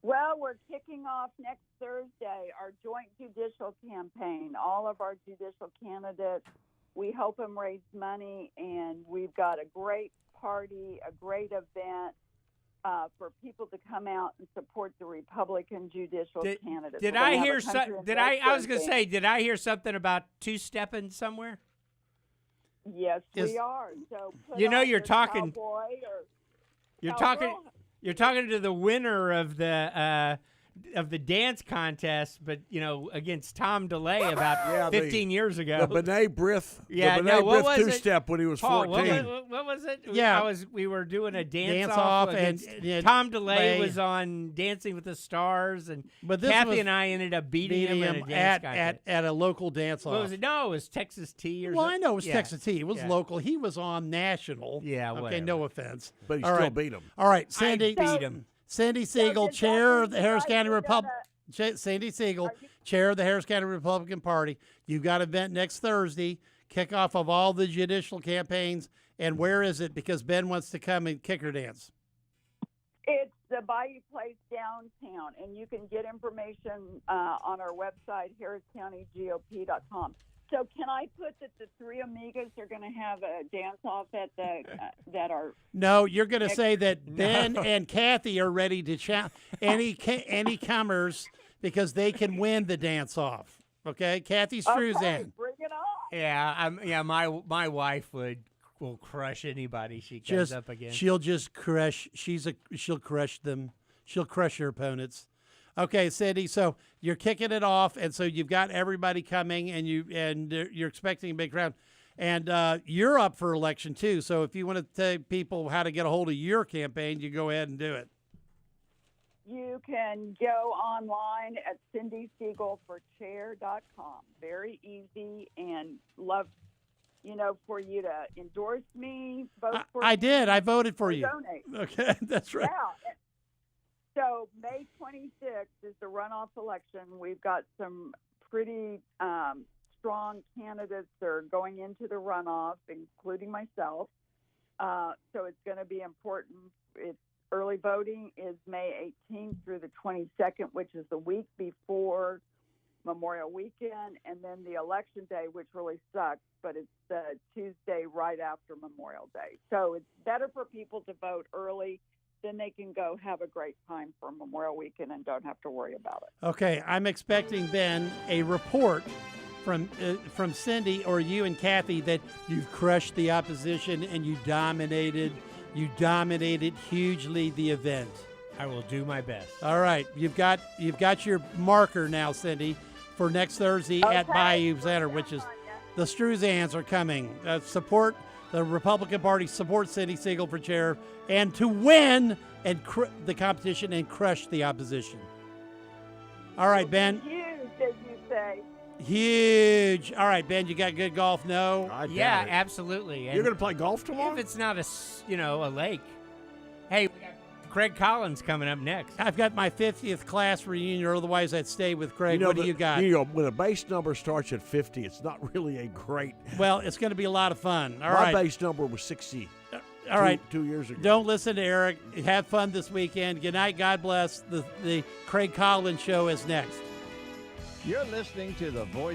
Well, we're kicking off next Thursday our joint judicial campaign. All of our judicial candidates, we help them raise money, and we've got a great party, a great event for people to come out and support the Republican judicial candidates. Did I hear something? I was going to say, did I hear something about two-stepping somewhere? Yes, we are. So you're talking. Cowboy You're talking to the winner of the dance contest, but against Tom DeLay about 15 years ago. The B'nai B'rith. Yeah, the B'nai B'rith two-step when he was 14. What was it? Yeah, we were doing a dance off, and Tom DeLay was on Dancing with the Stars, and Kathy and I ended up beating him in a dance contest at a local dance off. What was it? No, it was Texas Tea or something. Well, I know it was Texas Tea. It was local. He was on national. Yeah, okay, whatever. no offense. But he still beat him. All right, Sandy beat him. Cindy Siegel, chair of the Harris County Sandy Siegel, chair of the Harris County Republican Party. You've got an event next Thursday, kickoff of all the judicial campaigns. And where is it? Because Ben wants to come and kicker dance. It's the Bayou Place downtown, and you can get information on our website, harriscountygop.com. So can I put that the three Amigas are going to have a dance-off at that are... No, you're going to say that Ben and Kathy are ready to challenge any comers because they can win the dance-off. Okay, Kathy Struzan. Okay, bring it on. Yeah, my wife will crush anybody she comes up against. She'll just crush. She'll crush them. She'll crush her opponents. Okay, Cindy. So you're kicking it off, and so you've got everybody coming, and you're expecting a big crowd, and you're up for election too. So if you want to tell people how to get a hold of your campaign, you go ahead and do it. You can go online at cindysiegelforchair.com. Very easy, and love, for you to endorse me, vote for me. I did. I voted for you. Donate. Okay, that's right. Yeah. So May 26th is the runoff election. We've got some pretty strong candidates that are going into the runoff, including myself. So it's going to be important. Early voting is May 18th through the 22nd, which is the week before Memorial Weekend, and then the election day, which really sucks, but it's the Tuesday right after Memorial Day. So it's better for people to vote early. Then they can go have a great time for Memorial Weekend and don't have to worry about it. Okay, I'm expecting, Ben, a report from Cindy or you and Kathy that you've crushed the opposition and you dominated hugely the event. I will do my best. All right, you've got your marker now, Cindy, for next Thursday at Bayou Center, which is the Struzans are coming. Support the Republican Party, support Cindy Siegel for chair, and to win and the competition and crush the opposition. All right, Ben. Huge, as you say. Huge. All right, Ben, you got good golf? No? Yeah, absolutely. You're going to play golf tomorrow? If it's not a lake. Hey, we got Craig Collins coming up next. I've got my 50th class reunion, or otherwise I'd stay with Craig. What do you got? When a base number starts at 50, it's not really a great... Well, it's going to be a lot of fun. All My right. base number was 60. All right. 2 years ago. Don't listen to Eric. Have fun this weekend. Good night. God bless. The Craig Collins Show is next. You're listening to the Voice